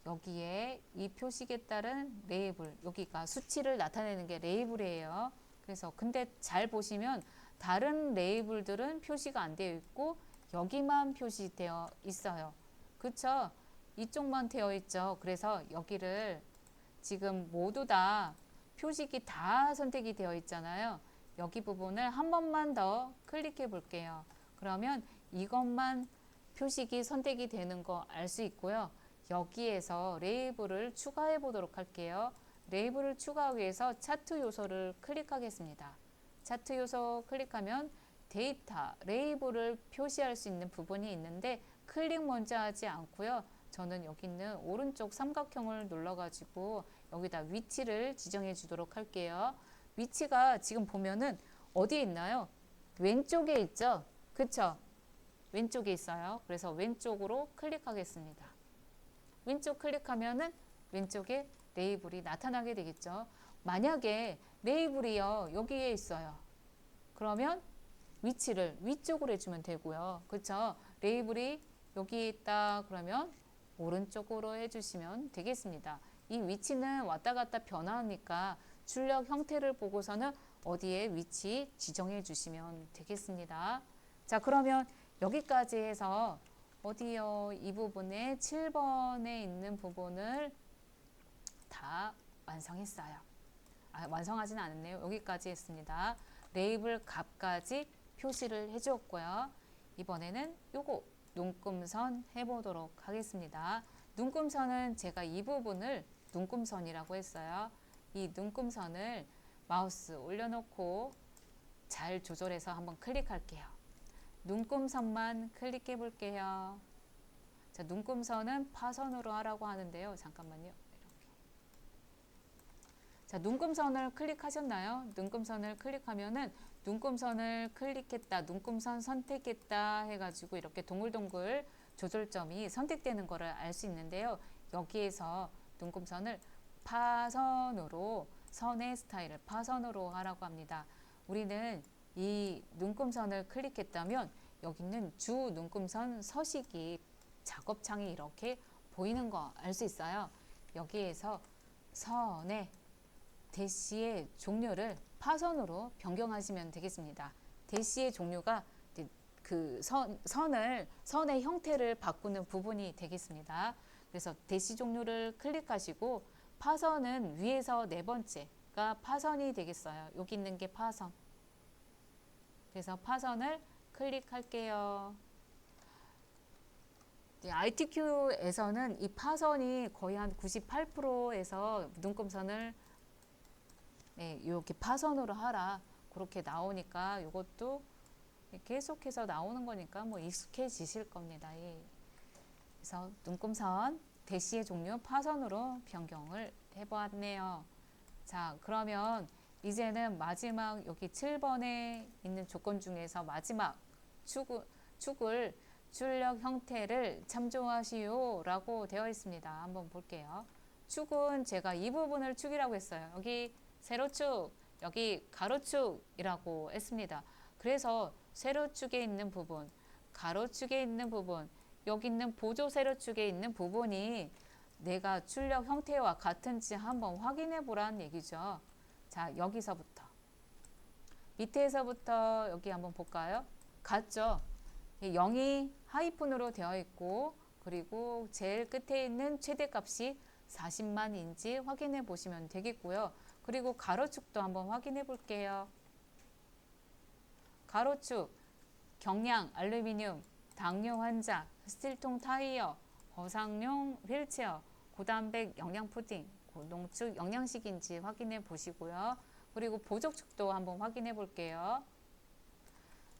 A: 여기에 이 표식에 따른 레이블, 여기가 수치를 나타내는 게 레이블이에요. 그래서 근데 잘 보시면 다른 레이블들은 표시가 안 되어 있고 여기만 표시되어 있어요. 그쵸? 이쪽만 되어 있죠. 그래서 여기를 지금 모두 다 표식이 다 선택이 되어 있잖아요. 여기 부분을 한 번만 더 클릭해 볼게요. 그러면 이것만 표식이 선택이 되는 거 알 수 있고요. 여기에서 레이블을 추가해 보도록 할게요. 레이블을 추가하기 위해서 차트 요소를 클릭하겠습니다. 차트 요소 클릭하면 데이터, 레이블을 표시할 수 있는 부분이 있는데 클릭 먼저 하지 않고요. 저는 여기 있는 오른쪽 삼각형을 눌러가지고 여기다 위치를 지정해 주도록 할게요. 위치가 지금 보면은 어디에 있나요? 왼쪽에 있죠? 그쵸? 왼쪽에 있어요. 그래서 왼쪽으로 클릭하겠습니다. 왼쪽 클릭하면은 왼쪽에 레이블이 나타나게 되겠죠. 만약에 레이블이요 여기에 있어요. 그러면 위치를 위쪽으로 해주면 되고요. 그렇죠? 레이블이 여기 있다 그러면 오른쪽으로 해주시면 되겠습니다. 이 위치는 왔다 갔다 변화하니까 출력 형태를 보고서는 어디에 위치 지정해 주시면 되겠습니다. 자, 그러면 여기까지 해서 어디요? 이 부분에 7번에 있는 부분을 다 완성했어요. 완성하지는 않았네요. 여기까지 했습니다. 레이블 값까지 표시를 해주었고요. 이번에는 요거 눈금선 해보도록 하겠습니다. 눈금선은 제가 이 부분을 눈금선이라고 했어요. 이 눈금선을 마우스 올려놓고 잘 조절해서 한번 클릭할게요. 눈금선만 클릭해 볼게요. 자, 눈금선은 파선으로 하라고 하는데요. 잠깐만요. 자, 눈금선을 클릭하셨나요? 눈금선을 클릭하면은 눈금선을 클릭했다, 눈금선 선택했다 해가지고 이렇게 동글동글 조절점이 선택되는 것을 알 수 있는데요. 여기에서 눈금선을 파선으로, 선의 스타일을 파선으로 하라고 합니다. 우리는 이 눈금선을 클릭했다면 여기는 주 눈금선 서식이 작업창이 이렇게 보이는 거 알 수 있어요. 여기에서 선의 대시의 종류를 파선으로 변경하시면 되겠습니다. 대시의 종류가 그 선의 형태를 바꾸는 부분이 되겠습니다. 그래서 대시 종류를 클릭하시고 파선은 위에서 네 번째, 보니까 파선이 되겠어요. 여기 있는 게 파선. 그래서 파선을 클릭할게요. ITQ에서는 이 파선이 거의 한 98%에서 눈금선을 이렇게 파선으로 하라. 그렇게 나오니까 이것도 계속해서 나오는 거니까 뭐 익숙해지실 겁니다. 그래서 눈금선 대시의 종류 파선으로 변경을 해보았네요. 자, 그러면 이제는 마지막 여기 7번에 있는 조건 중에서 마지막 축을 출력 형태를 참조하시오 라고 되어 있습니다. 한번 볼게요. 축은 제가 이 부분을 축이라고 했어요. 여기 세로축, 여기 가로축이라고 했습니다. 그래서 세로축에 있는 부분, 가로축에 있는 부분, 여기 있는 보조 세로축에 있는 부분이 내가 출력 형태와 같은지 한번 확인해 보라는 얘기죠. 자, 여기서부터 밑에서부터 여기 한번 볼까요? 같죠? 0이 하이픈으로 되어 있고 그리고 제일 끝에 있는 최대값이 40만인지 확인해 보시면 되겠고요. 그리고 가로축도 한번 확인해 볼게요. 가로축, 경량, 알루미늄, 당뇨 환자, 스틸통 타이어, 거상용 휠체어, 고단백 영양 푸딩, 고농축 영양식인지 확인해 보시고요. 그리고 보조축도 한번 확인해 볼게요.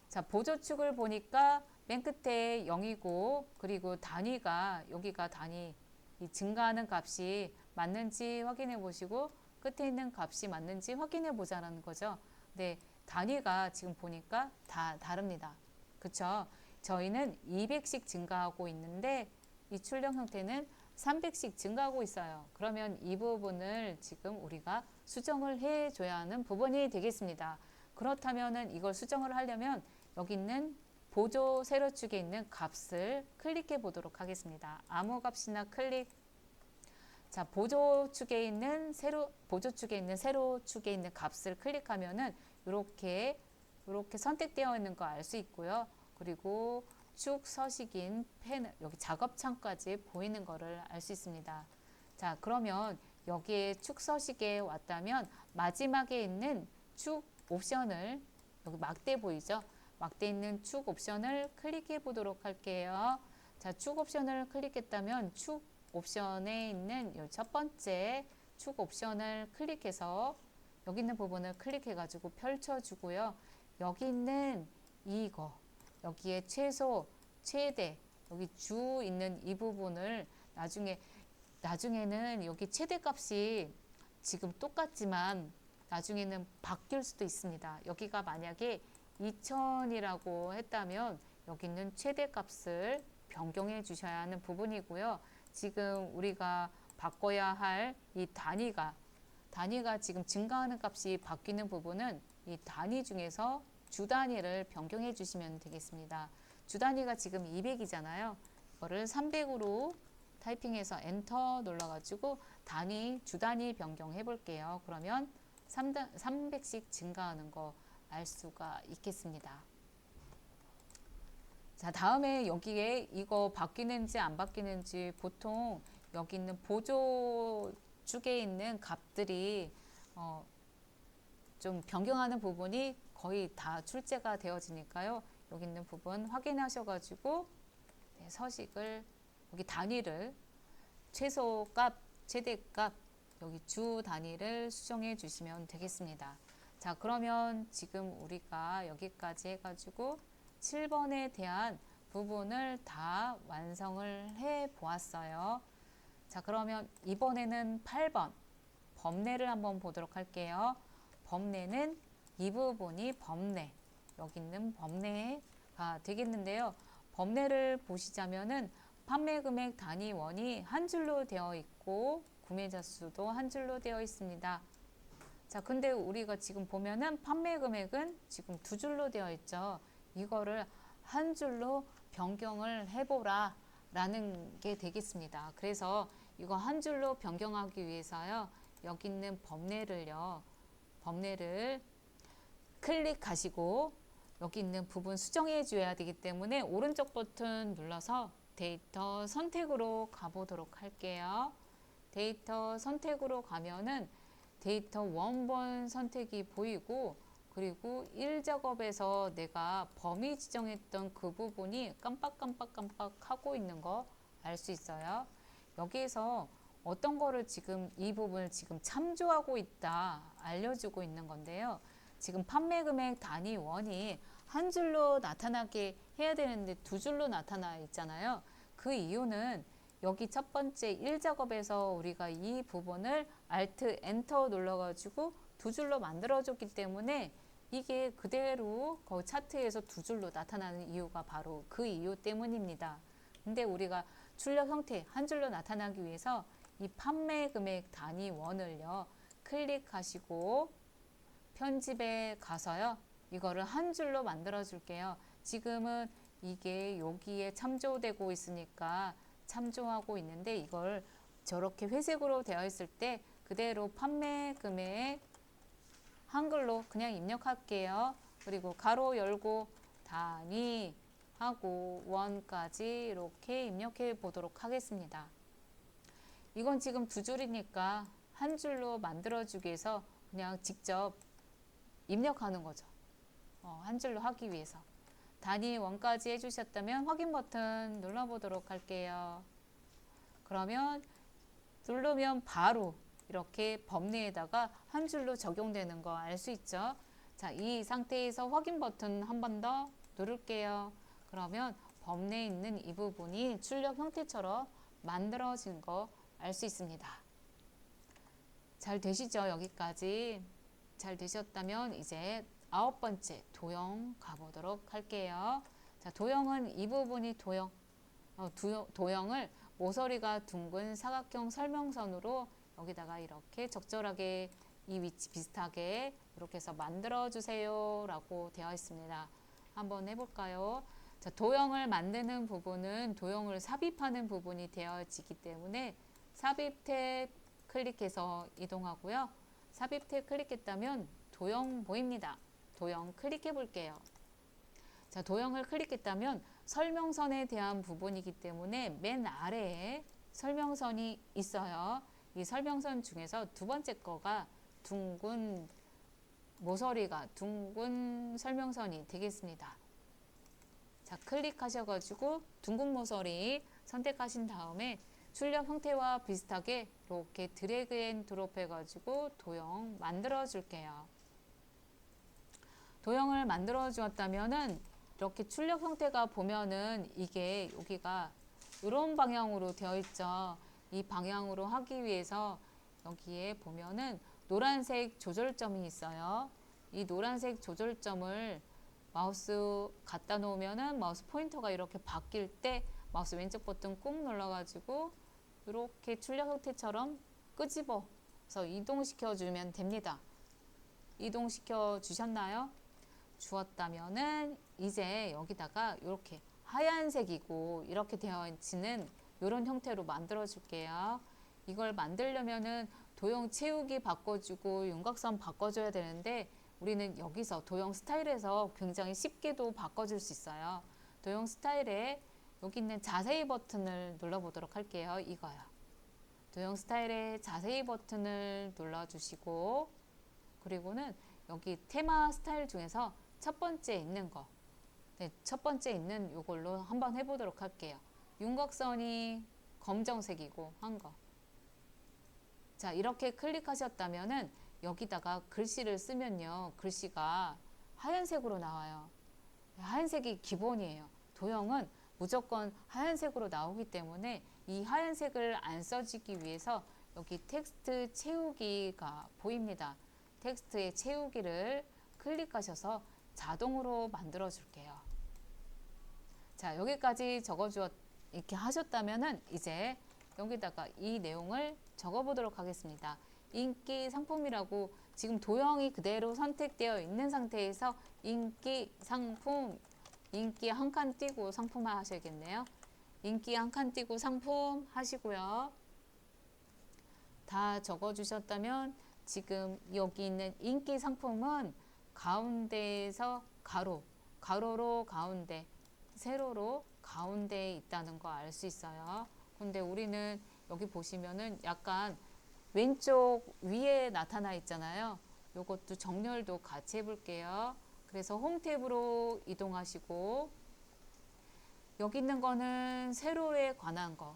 A: 자, 보조축을 보니까 맨 끝에 0이고 그리고 단위가 여기가 단위 이 증가하는 값이 맞는지 확인해 보시고 끝에 있는 값이 맞는지 확인해 보자는 거죠. 네, 단위가 지금 보니까 다 다릅니다. 그쵸? 저희는 200씩 증가하고 있는데 이 출력 형태는 300씩 증가하고 있어요. 그러면 이 부분을 지금 우리가 수정을 해줘야 하는 부분이 되겠습니다. 그렇다면 이걸 수정을 하려면 여기 있는 보조 세로축에 있는 값을 클릭해 보도록 하겠습니다. 아무 값이나 클릭. 자, 보조축에 있는 보조축에 있는 세로축에 있는 값을 클릭하면은 이렇게 선택되어 있는 거 알 수 있고요. 그리고 축 서식인 펜 여기 작업창까지 보이는 거를 알 수 있습니다. 자, 그러면 여기에 축 서식에 왔다면 마지막에 있는 축 옵션을 여기 막대 보이죠? 막대 있는 축 옵션을 클릭해 보도록 할게요. 자, 축 옵션을 클릭했다면 축 옵션에 있는 이 첫 번째 축 옵션을 클릭해서 여기 있는 부분을 클릭해 가지고 펼쳐 주고요. 여기 있는 이거 여기에 최소, 최대, 여기 주 있는 이 부분을 나중에는 여기 최대값이 지금 똑같지만 나중에는 바뀔 수도 있습니다. 여기가 만약에 2000이라고 했다면 여기 있는 최대값을 변경해 주셔야 하는 부분이고요. 지금 우리가 바꿔야 할 이 단위가 지금 증가하는 값이 바뀌는 부분은 이 단위 중에서 주 단위를 변경해 주시면 되겠습니다. 주 단위가 지금 200이잖아요. 이거를 300으로 타이핑해서 엔터 눌러가지고 주 단위 변경해 볼게요. 그러면 300씩 증가하는 거 알 수가 있겠습니다. 자, 다음에 여기에 이거 바뀌는지 안 바뀌는지 보통 여기 있는 보조축에 있는 값들이 좀 변경하는 부분이 거의 다 출제가 되어지니까요. 여기 있는 부분 확인하셔가지고 서식을 여기 단위를 최소값, 최대값 여기 주 단위를 수정해 주시면 되겠습니다. 자, 그러면 지금 우리가 여기까지 해가지고 7번에 대한 부분을 다 완성을 해 보았어요. 자, 그러면 이번에는 8번 범례를 한번 보도록 할게요. 범례는 이 부분이 범례, 여기 있는 범례가 되겠는데요. 범례를 보시자면은 판매 금액 단위원이 한 줄로 되어 있고 구매자 수도 한 줄로 되어 있습니다. 자, 근데 우리가 지금 보면은 판매 금액은 지금 두 줄로 되어 있죠. 이거를 한 줄로 변경을 해보라 라는 게 되겠습니다. 그래서 이거 한 줄로 변경하기 위해서요. 여기 있는 범례를 클릭하시고 여기 있는 부분 수정해 줘야 되기 때문에 오른쪽 버튼 눌러서 데이터 선택으로 가보도록 할게요. 데이터 선택으로 가면은 데이터 원본 선택이 보이고, 그리고 1작업에서 내가 범위 지정했던 그 부분이 깜빡깜빡깜빡 하고 있는 거 알 수 있어요. 여기에서 어떤 거를 지금 이 부분을 지금 참조하고 있다 알려주고 있는 건데요. 지금 판매 금액 단위 원이 한 줄로 나타나게 해야 되는데 두 줄로 나타나 있잖아요. 그 이유는 여기 첫 번째 1작업에서 우리가 이 부분을 Alt Enter 눌러가지고 두 줄로 만들어줬기 때문에 이게 그대로 그 차트에서 두 줄로 나타나는 이유가 바로 그 이유 때문입니다. 근데 우리가 출력 형태 한 줄로 나타나기 위해서 이 판매 금액 단위 원을요, 클릭하시고 편집에 가서요, 이거를 한 줄로 만들어 줄게요. 지금은 이게 여기에 참조되고 있으니까 참조하고 있는데, 이걸 저렇게 회색으로 되어 있을 때 그대로 판매 금액 한글로 그냥 입력할게요. 그리고 가로 열고 단위 하고 원까지 이렇게 입력해 보도록 하겠습니다. 이건 지금 두 줄이니까 한 줄로 만들어주기 위해서 그냥 직접 입력하는 거죠. 한 줄로 하기 위해서. 단위 원까지 해주셨다면 확인 버튼 눌러보도록 할게요. 그러면 누르면 바로 이렇게 범위에다가 한 줄로 적용되는 거 알 수 있죠. 자, 이 상태에서 확인 버튼 한 번 더 누를게요. 그러면 범위에 있는 이 부분이 출력 형태처럼 만들어진 거 알 수 있습니다. 잘 되시죠? 여기까지 잘 되셨다면 이제 9번째 도형 가보도록 할게요. 자, 도형은 이 부분이 도형을 모서리가 둥근 사각형 설명선으로 여기다가 이렇게 적절하게 이 위치 비슷하게 이렇게 해서 만들어 주세요 라고 되어 있습니다. 한번 해볼까요? 자, 도형을 만드는 부분은 도형을 삽입하는 부분이 되어지기 때문에 삽입 탭 클릭해서 이동하고요. 삽입 탭 클릭했다면 도형 보입니다. 도형 클릭해 볼게요. 자, 도형을 클릭했다면 설명선에 대한 부분이기 때문에 맨 아래에 설명선이 있어요. 이 설명선 중에서 두 번째 거가 둥근 모서리가 둥근 설명선이 되겠습니다. 자, 클릭하셔가지고 둥근 모서리 선택하신 다음에 출력 형태와 비슷하게 이렇게 드래그 앤 드롭 해가지고 도형 만들어 줄게요. 도형을 만들어 주었다면은 이렇게 출력 형태가 보면은 이게 여기가 이런 방향으로 되어 있죠. 이 방향으로 하기 위해서 여기에 보면은 노란색 조절점이 있어요. 이 노란색 조절점을 마우스 갖다 놓으면은 마우스 포인터가 이렇게 바뀔 때 마우스 왼쪽 버튼 꾹 눌러가지고 이렇게 출력 형태처럼 끄집어서 이동시켜 주면 됩니다. 이동시켜 주셨나요? 주었다면은 이제 여기다가 이렇게 하얀색이고 이렇게 되어 있는 이런 형태로 만들어 줄게요. 이걸 만들려면은 도형 채우기 바꿔주고 윤곽선 바꿔줘야 되는데 우리는 여기서 도형 스타일에서 굉장히 쉽게도 바꿔줄 수 있어요. 도형 스타일에 여기 있는 자세히 버튼을 눌러보도록 할게요. 이거요. 도형 스타일에 자세히 버튼을 눌러주시고, 그리고는 여기 테마 스타일 중에서 첫 번째 있는 거, 첫 번째 있는 이걸로 한번 해보도록 할게요. 윤곽선이 검정색이고 한 거. 자, 이렇게 클릭하셨다면은 여기다가 글씨를 쓰면요, 글씨가 하얀색으로 나와요. 하얀색이 기본이에요. 도형은 무조건 하얀색으로 나오기 때문에 이 하얀색을 안 써지기 위해서 여기 텍스트 채우기가 보입니다. 텍스트의 채우기를 클릭하셔서 자동으로 만들어 줄게요. 자, 여기까지 적어주었 이렇게 하셨다면은 이제 여기다가 이 내용을 적어 보도록 하겠습니다. 인기 상품이라고 지금 도형이 그대로 선택되어 있는 상태에서 인기 상품, 인기 한 칸 띄고 상품 하셔야겠네요. 인기 한 칸 띄고 상품 하시고요. 다 적어 주셨다면 지금 여기 있는 인기 상품은 가운데에서 가로로 가운데, 세로로 가운데에 있다는 거 알 수 있어요. 근데 우리는 여기 보시면은 약간 왼쪽 위에 나타나 있잖아요. 요것도 정렬도 같이 해볼게요. 그래서 홈 탭으로 이동하시고 여기 있는 거는 세로에 관한 거,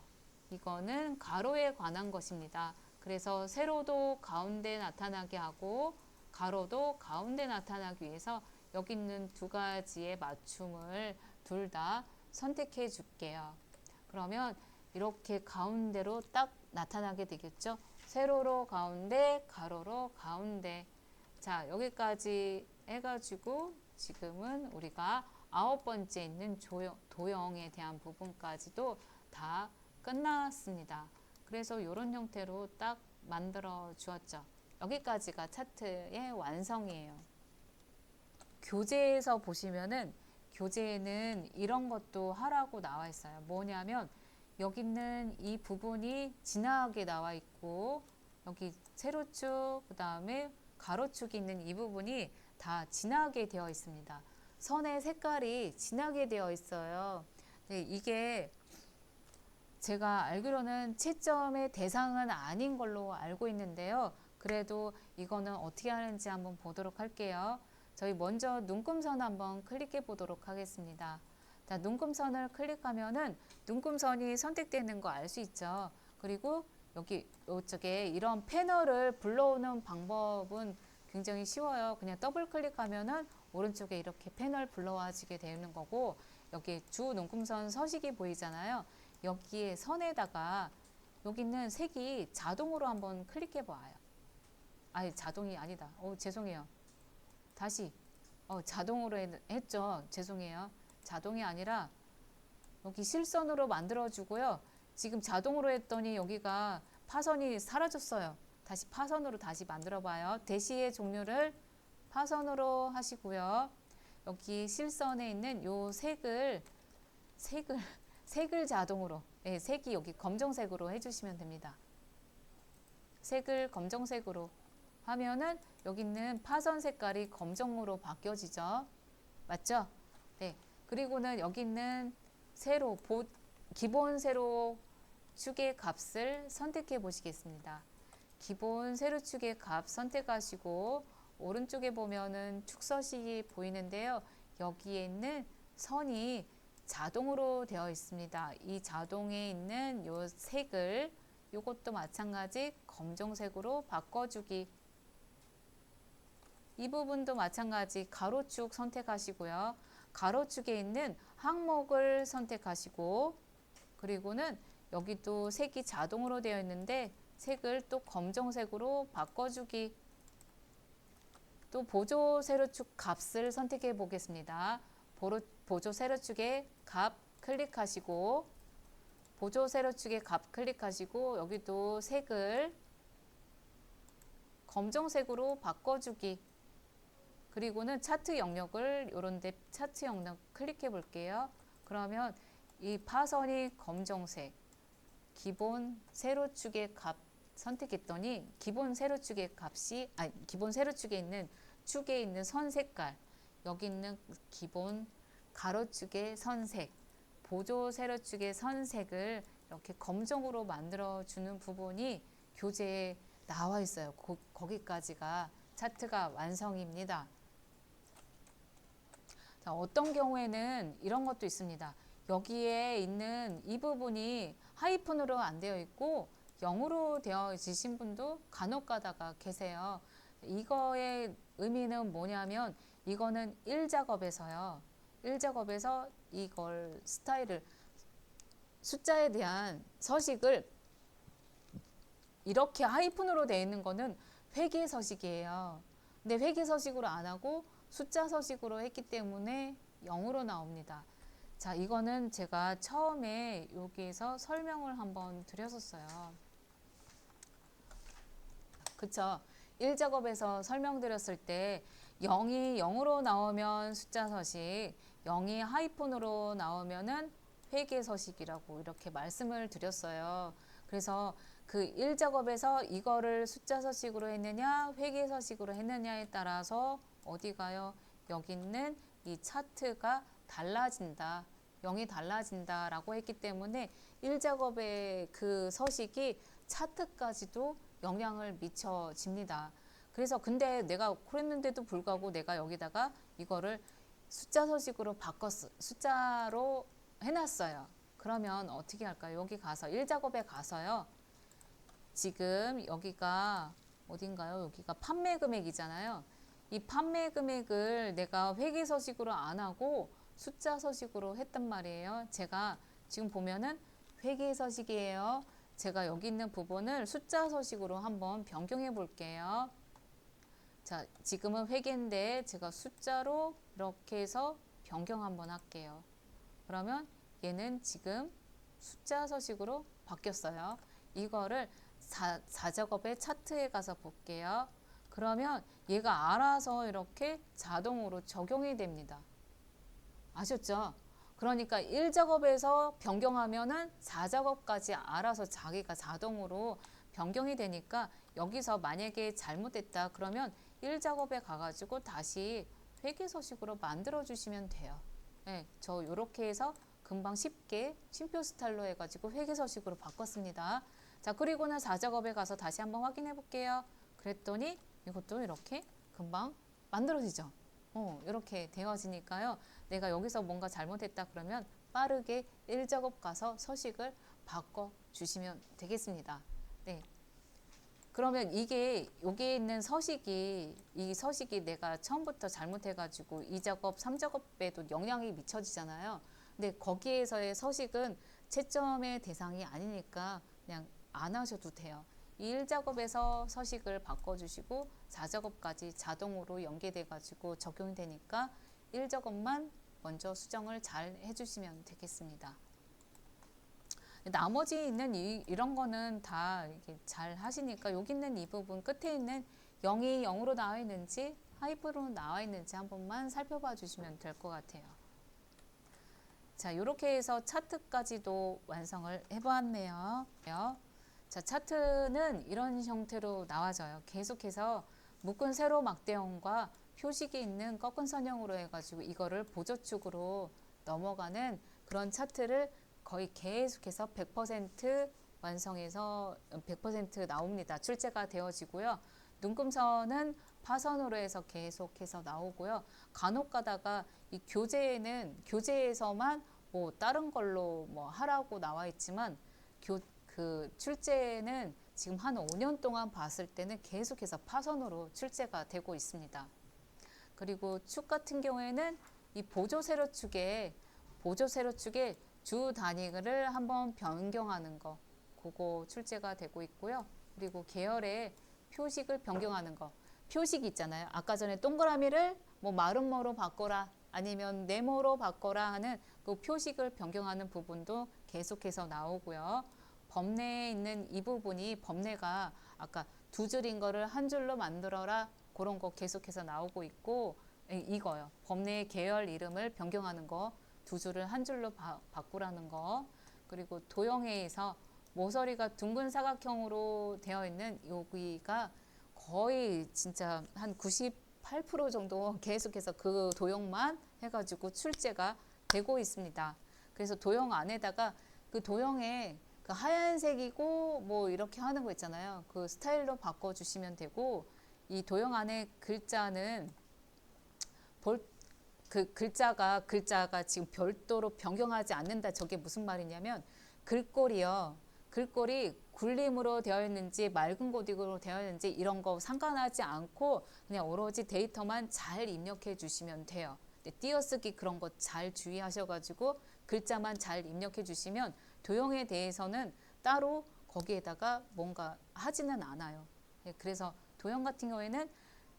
A: 이거는 가로에 관한 것입니다. 그래서 세로도 가운데 나타나게 하고 가로도 가운데 나타나기 위해서 여기 있는 두 가지의 맞춤을 둘 다 선택해 줄게요. 그러면 이렇게 가운데로 딱 나타나게 되겠죠. 세로로 가운데, 가로로 가운데. 자, 여기까지 해가지고 지금은 우리가 9번째 있는 도형에 대한 부분까지도 다 끝났습니다. 그래서 이런 형태로 딱 만들어 주었죠. 여기까지가 차트의 완성이에요. 교재에서 보시면은 교재에는 이런 것도 하라고 나와 있어요. 뭐냐면 여기 있는 이 부분이 진하게 나와 있고 여기 세로축 그 다음에 가로축이 있는 이 부분이 다 진하게 되어 있습니다. 선의 색깔이 진하게 되어 있어요. 네, 이게 제가 알기로는 채점의 대상은 아닌 걸로 알고 있는데요. 그래도 이거는 어떻게 하는지 한번 보도록 할게요. 저희 먼저 눈금선 한번 클릭해 보도록 하겠습니다. 자, 눈금선을 클릭하면은 눈금선이 선택되는 거 알 수 있죠. 그리고 여기 이쪽에 이런 패널을 불러오는 방법은 굉장히 쉬워요. 그냥 더블 클릭하면은 오른쪽에 이렇게 패널 불러와지게 되는 거고 여기 주 눈금선 서식이 보이잖아요. 여기에 선에다가 여기 있는 색이 자동으로 한번 클릭해 봐요. 아니 자동이 아니다. 죄송해요. 다시 자동으로 했죠. 죄송해요. 자동이 아니라 여기 실선으로 만들어 주고요. 지금 자동으로 했더니 여기가 파선이 사라졌어요. 다시 파선으로 다시 만들어 봐요. 대시의 종류를 파선으로 하시고요. 여기 실선에 있는 요 색을 자동으로, 네, 색이 여기 검정색으로 해주시면 됩니다. 색을 검정색으로 하면은 여기 있는 파선 색깔이 검정으로 바뀌어지죠. 맞죠? 네. 그리고는 여기 있는 기본 세로 축의 값을 선택해 보시겠습니다. 기본 세로축의 값 선택하시고 오른쪽에 보면은 축서식이 보이는데요. 여기에 있는 선이 자동으로 되어 있습니다. 이 자동에 있는 요 색을 요것도 마찬가지 검정색으로 바꿔주기. 이 부분도 마찬가지 가로축 선택하시고요. 가로축에 있는 항목을 선택하시고 그리고는 여기도 색이 자동으로 되어 있는데 색을 또 검정색으로 바꿔주기. 또 보조 세로축 값을 선택해 보겠습니다. 보조 세로축의 값 클릭하시고 보조 세로축의 값 클릭하시고 여기도 색을 검정색으로 바꿔주기. 그리고는 차트 영역을 요런데 차트 영역 클릭해 볼게요. 그러면 이 파선이 검정색, 기본 세로축의 값 선택했더니 기본 세로축의 값이 기본 세로축에 있는 축에 있는 선 색깔, 여기 있는 기본 가로축의 선색, 보조 세로축의 선색을 이렇게 검정으로 만들어 주는 부분이 교재에 나와 있어요. 거기까지가 차트가 완성입니다. 자, 어떤 경우에는 이런 것도 있습니다. 여기에 있는 이 부분이 하이픈으로 안 되어 있고 0으로 되어지신 분도 간혹 가다가 계세요. 이거의 의미는 뭐냐면 이거는 1작업에서요. 1작업에서 이걸 스타일을 숫자에 대한 서식을 이렇게 하이픈으로 되어 있는 거는 회계 서식이에요. 근데 회계 서식으로 안 하고 숫자 서식으로 했기 때문에 0으로 나옵니다. 자, 이거는 제가 처음에 여기에서 설명을 한번 드렸었어요. 그쵸? 1작업에서 설명드렸을 때 0이 0으로 나오면 숫자 서식, 0이 하이픈으로 나오면은 회계 서식이라고 이렇게 말씀을 드렸어요. 그래서 그 1작업에서 이거를 숫자 서식으로 했느냐, 회계 서식으로 했느냐에 따라서 어디 가요? 여기 있는 이 차트가 달라진다. 0이 달라진다 라고 했기 때문에 1작업의 그 서식이 차트까지도 영향을 미쳐집니다. 그래서 근데 내가 그랬는데도 불구하고 내가 여기다가 이거를 숫자 서식으로 숫자로 해놨어요. 그러면 어떻게 할까요? 여기 가서 1작업에 가서요. 지금 여기가 어딘가요? 여기가 판매 금액이잖아요. 이 판매 금액을 내가 회계 서식으로 안 하고 숫자 서식으로 했단 말이에요. 제가 지금 보면은 회계 서식이에요. 제가 여기 있는 부분을 숫자 서식으로 한번 변경해 볼게요. 자, 지금은 회계인데 제가 숫자로 이렇게 해서 변경 한번 할게요. 그러면 얘는 지금 숫자 서식으로 바뀌었어요. 이거를 4작업의 차트에 가서 볼게요. 그러면 얘가 알아서 이렇게 자동으로 적용이 됩니다. 아셨죠? 그러니까 1작업에서 변경하면은 4작업까지 알아서 자기가 자동으로 변경이 되니까 여기서 만약에 잘못됐다 그러면 1작업에 가가지고 다시 회계서식으로 만들어 주시면 돼요. 네, 저 이렇게 해서 금방 쉽게 쉼표 스타일로 해가지고 회계서식으로 바꿨습니다. 자, 그리고는 4작업에 가서 다시 한번 확인해 볼게요. 그랬더니 이것도 이렇게 금방 만들어지죠. 이렇게 되어지니까요. 내가 여기서 뭔가 잘못했다 그러면 빠르게 1작업 가서 서식을 바꿔 주시면 되겠습니다. 네. 그러면 이게 여기에 있는 이 서식이 내가 처음부터 잘못해가지고 2작업, 3작업에도 영향이 미쳐지잖아요. 근데 거기에서의 서식은 채점의 대상이 아니니까 그냥 안 하셔도 돼요. 이 1작업에서 서식을 바꿔주시고 4작업까지 자동으로 연계돼가지고 적용이 되니까 1작업만 먼저 수정을 잘 해주시면 되겠습니다. 나머지 있는 이런 거는 다 이렇게 잘 하시니까 여기 있는 이 부분 끝에 있는 0이 0으로 나와 있는지 하이프로 나와 있는지 한 번만 살펴봐 주시면 될 것 같아요. 자, 이렇게 해서 차트까지도 완성을 해보았네요. 자, 차트는 이런 형태로 나와져요. 계속해서 묶은 세로 막대형과 표식이 있는 꺾은 선형으로 해가지고 이거를 보조축으로 넘어가는 그런 차트를 거의 계속해서 100% 완성해서 100% 나옵니다. 출제가 되어지고요. 눈금선은 파선으로 해서 계속해서 나오고요. 간혹 가다가 이 교재에서만 뭐 다른 걸로 뭐 하라고 나와 있지만 그 출제는 지금 한 5년 동안 봤을 때는 계속해서 파선으로 출제가 되고 있습니다. 그리고 축 같은 경우에는 이 보조 세로축에 주 단위를 한번 변경하는 거 그거 출제가 되고 있고요. 그리고 계열의 표식을 변경하는 거 표식 있잖아요. 아까 전에 동그라미를 뭐 마름모로 바꿔라 아니면 네모로 바꿔라 하는 그 표식을 변경하는 부분도 계속해서 나오고요. 범례에 있는 이 부분이 범례가 아까 두 줄인 거를 한 줄로 만들어라 그런 거 계속해서 나오고 있고 이거요. 범례의 계열 이름을 변경하는 거 두 줄을 한 줄로 바꾸라는 거 그리고 도형회에서 모서리가 둥근 사각형으로 되어 있는 여기가 거의 진짜 한 98% 정도 계속해서 그 도형만 해가지고 출제가 되고 있습니다. 그래서 도형 안에다가 그 도형에 그 하얀색이고 뭐 이렇게 하는 거 있잖아요. 그 스타일로 바꿔주시면 되고 이 도형 안에 글자는 그 글자가 지금 별도로 변경하지 않는다. 저게 무슨 말이냐면 글꼴이요. 글꼴이 굴림으로 되어 있는지 맑은 고딕으로 되어 있는지 이런 거 상관하지 않고 그냥 오로지 데이터만 잘 입력해 주시면 돼요. 띄어쓰기 그런 거 잘 주의하셔가지고 글자만 잘 입력해 주시면 도형에 대해서는 따로 거기에다가 뭔가 하지는 않아요. 그래서 도형 같은 경우에는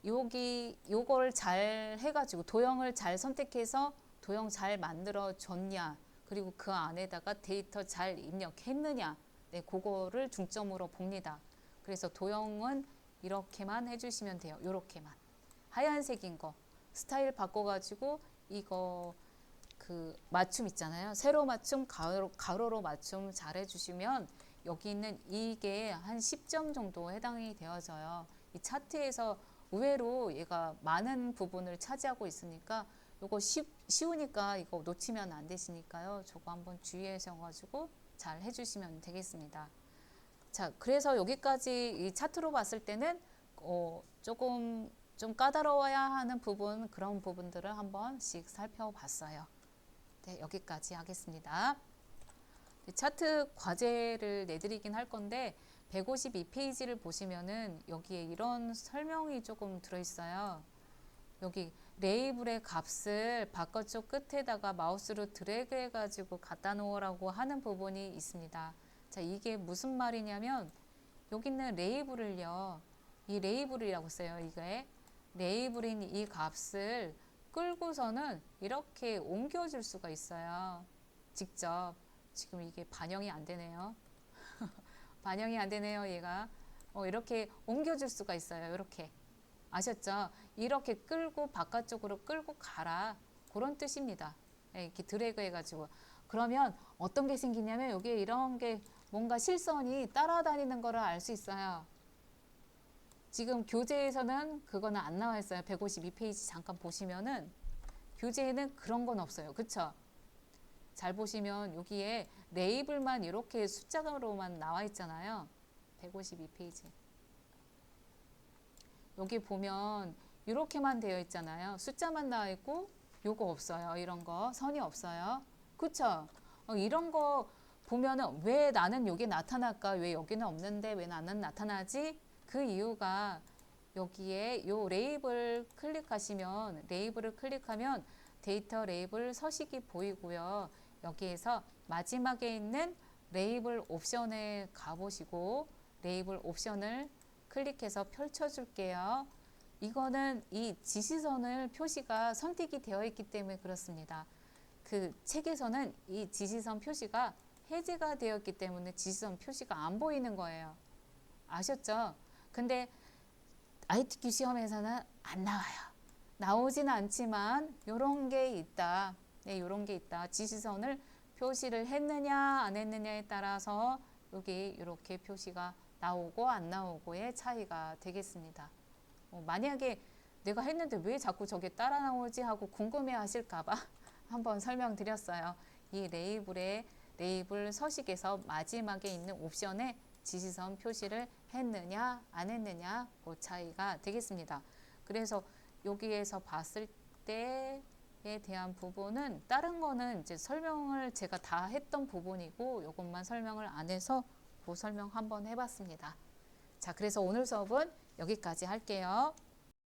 A: 요걸 잘 해가지고 도형을 잘 선택해서 도형 잘 만들어 줬냐 그리고 그 안에다가 데이터 잘 입력했느냐 그거를 중점으로 봅니다. 그래서 도형은 이렇게만 해주시면 돼요. 요렇게만 하얀색인 거 스타일 바꿔가지고 이거 그 맞춤 있잖아요. 세로 맞춤 가로로 맞춤 잘 해주시면 여기 있는 이게 한 10점 정도 해당이 되어져요. 이 차트에서 의외로 얘가 많은 부분을 차지하고 있으니까 요거 쉬우니까 이거 놓치면 안 되시니까요. 저거 한번 주의하셔가지고 잘 해주시면 되겠습니다. 자, 그래서 여기까지 이 차트로 봤을 때는 조금 좀 까다로워야 하는 부분, 그런 부분들을 한 번씩 살펴봤어요. 네, 여기까지 하겠습니다. 네, 차트 과제를 내드리긴 할 건데 152페이지를 보시면은 여기에 이런 설명이 조금 들어있어요. 여기 레이블의 값을 바깥쪽 끝에다가 마우스로 드래그 해가지고 갖다 놓으라고 하는 부분이 있습니다. 자, 이게 무슨 말이냐면 여기 있는 레이블을요, 이 레이블이라고 써요. 이게 레이블인 이 값을 끌고서는 이렇게 옮겨줄 수가 있어요. 직접. 지금 이게 반영이 안 되네요. 반영이 안 되네요, 얘가. 이렇게 옮겨줄 수가 있어요. 이렇게. 아셨죠? 이렇게 끌고 바깥쪽으로 끌고 가라. 그런 뜻입니다. 네, 이렇게 드래그 해가지고. 그러면 어떤 게 생기냐면 여기에 이런 게 뭔가 실선이 따라다니는 거를 알 수 있어요. 지금 교재에서는 그거는 안 나와 있어요. 152페이지 잠깐 보시면은 교재에는 그런 건 없어요. 그쵸? 잘 보시면 여기에 레이블만 이렇게 숫자로만 나와 있잖아요. 152페이지. 여기 보면 이렇게만 되어 있잖아요. 숫자만 나와 있고 요거 없어요. 이런 거 선이 없어요. 그쵸? 이런 거 보면은 왜 나는 여기 나타날까? 왜 여기는 없는데 왜 나는 나타나지? 그 이유가 여기에 요 레이블 클릭하시면, 레이블을 클릭하면 데이터 레이블 서식이 보이고요. 여기에서 마지막에 있는 레이블 옵션에 가보시고 레이블 옵션을 클릭해서 펼쳐줄게요. 이거는 이 지시선을 표시가 선택이 되어 있기 때문에 그렇습니다. 그 책에서는 이 지시선 표시가 해제가 되었기 때문에 지시선 표시가 안 보이는 거예요. 아셨죠? 근데 ITQ 시험에서는 안 나와요. 나오진 않지만 요런 게 있다. 네, 요런 게 있다. 지시선을 표시를 했느냐 안 했느냐에 따라서 여기 이렇게 표시가 나오고 안 나오고의 차이가 되겠습니다. 만약에 내가 했는데 왜 자꾸 저게 따라 나오지 하고 궁금해 하실까봐 한번 설명드렸어요. 이 레이블 서식에서 마지막에 있는 옵션에 지시선 표시를 했느냐 안 했느냐 그 차이가 되겠습니다. 그래서 여기에서 봤을 때에 대한 부분은 다른 거는 이제 설명을 제가 다 했던 부분이고 이것만 설명을 안 해서 그 설명 한번 해봤습니다. 자, 그래서 오늘 수업은 여기까지 할게요.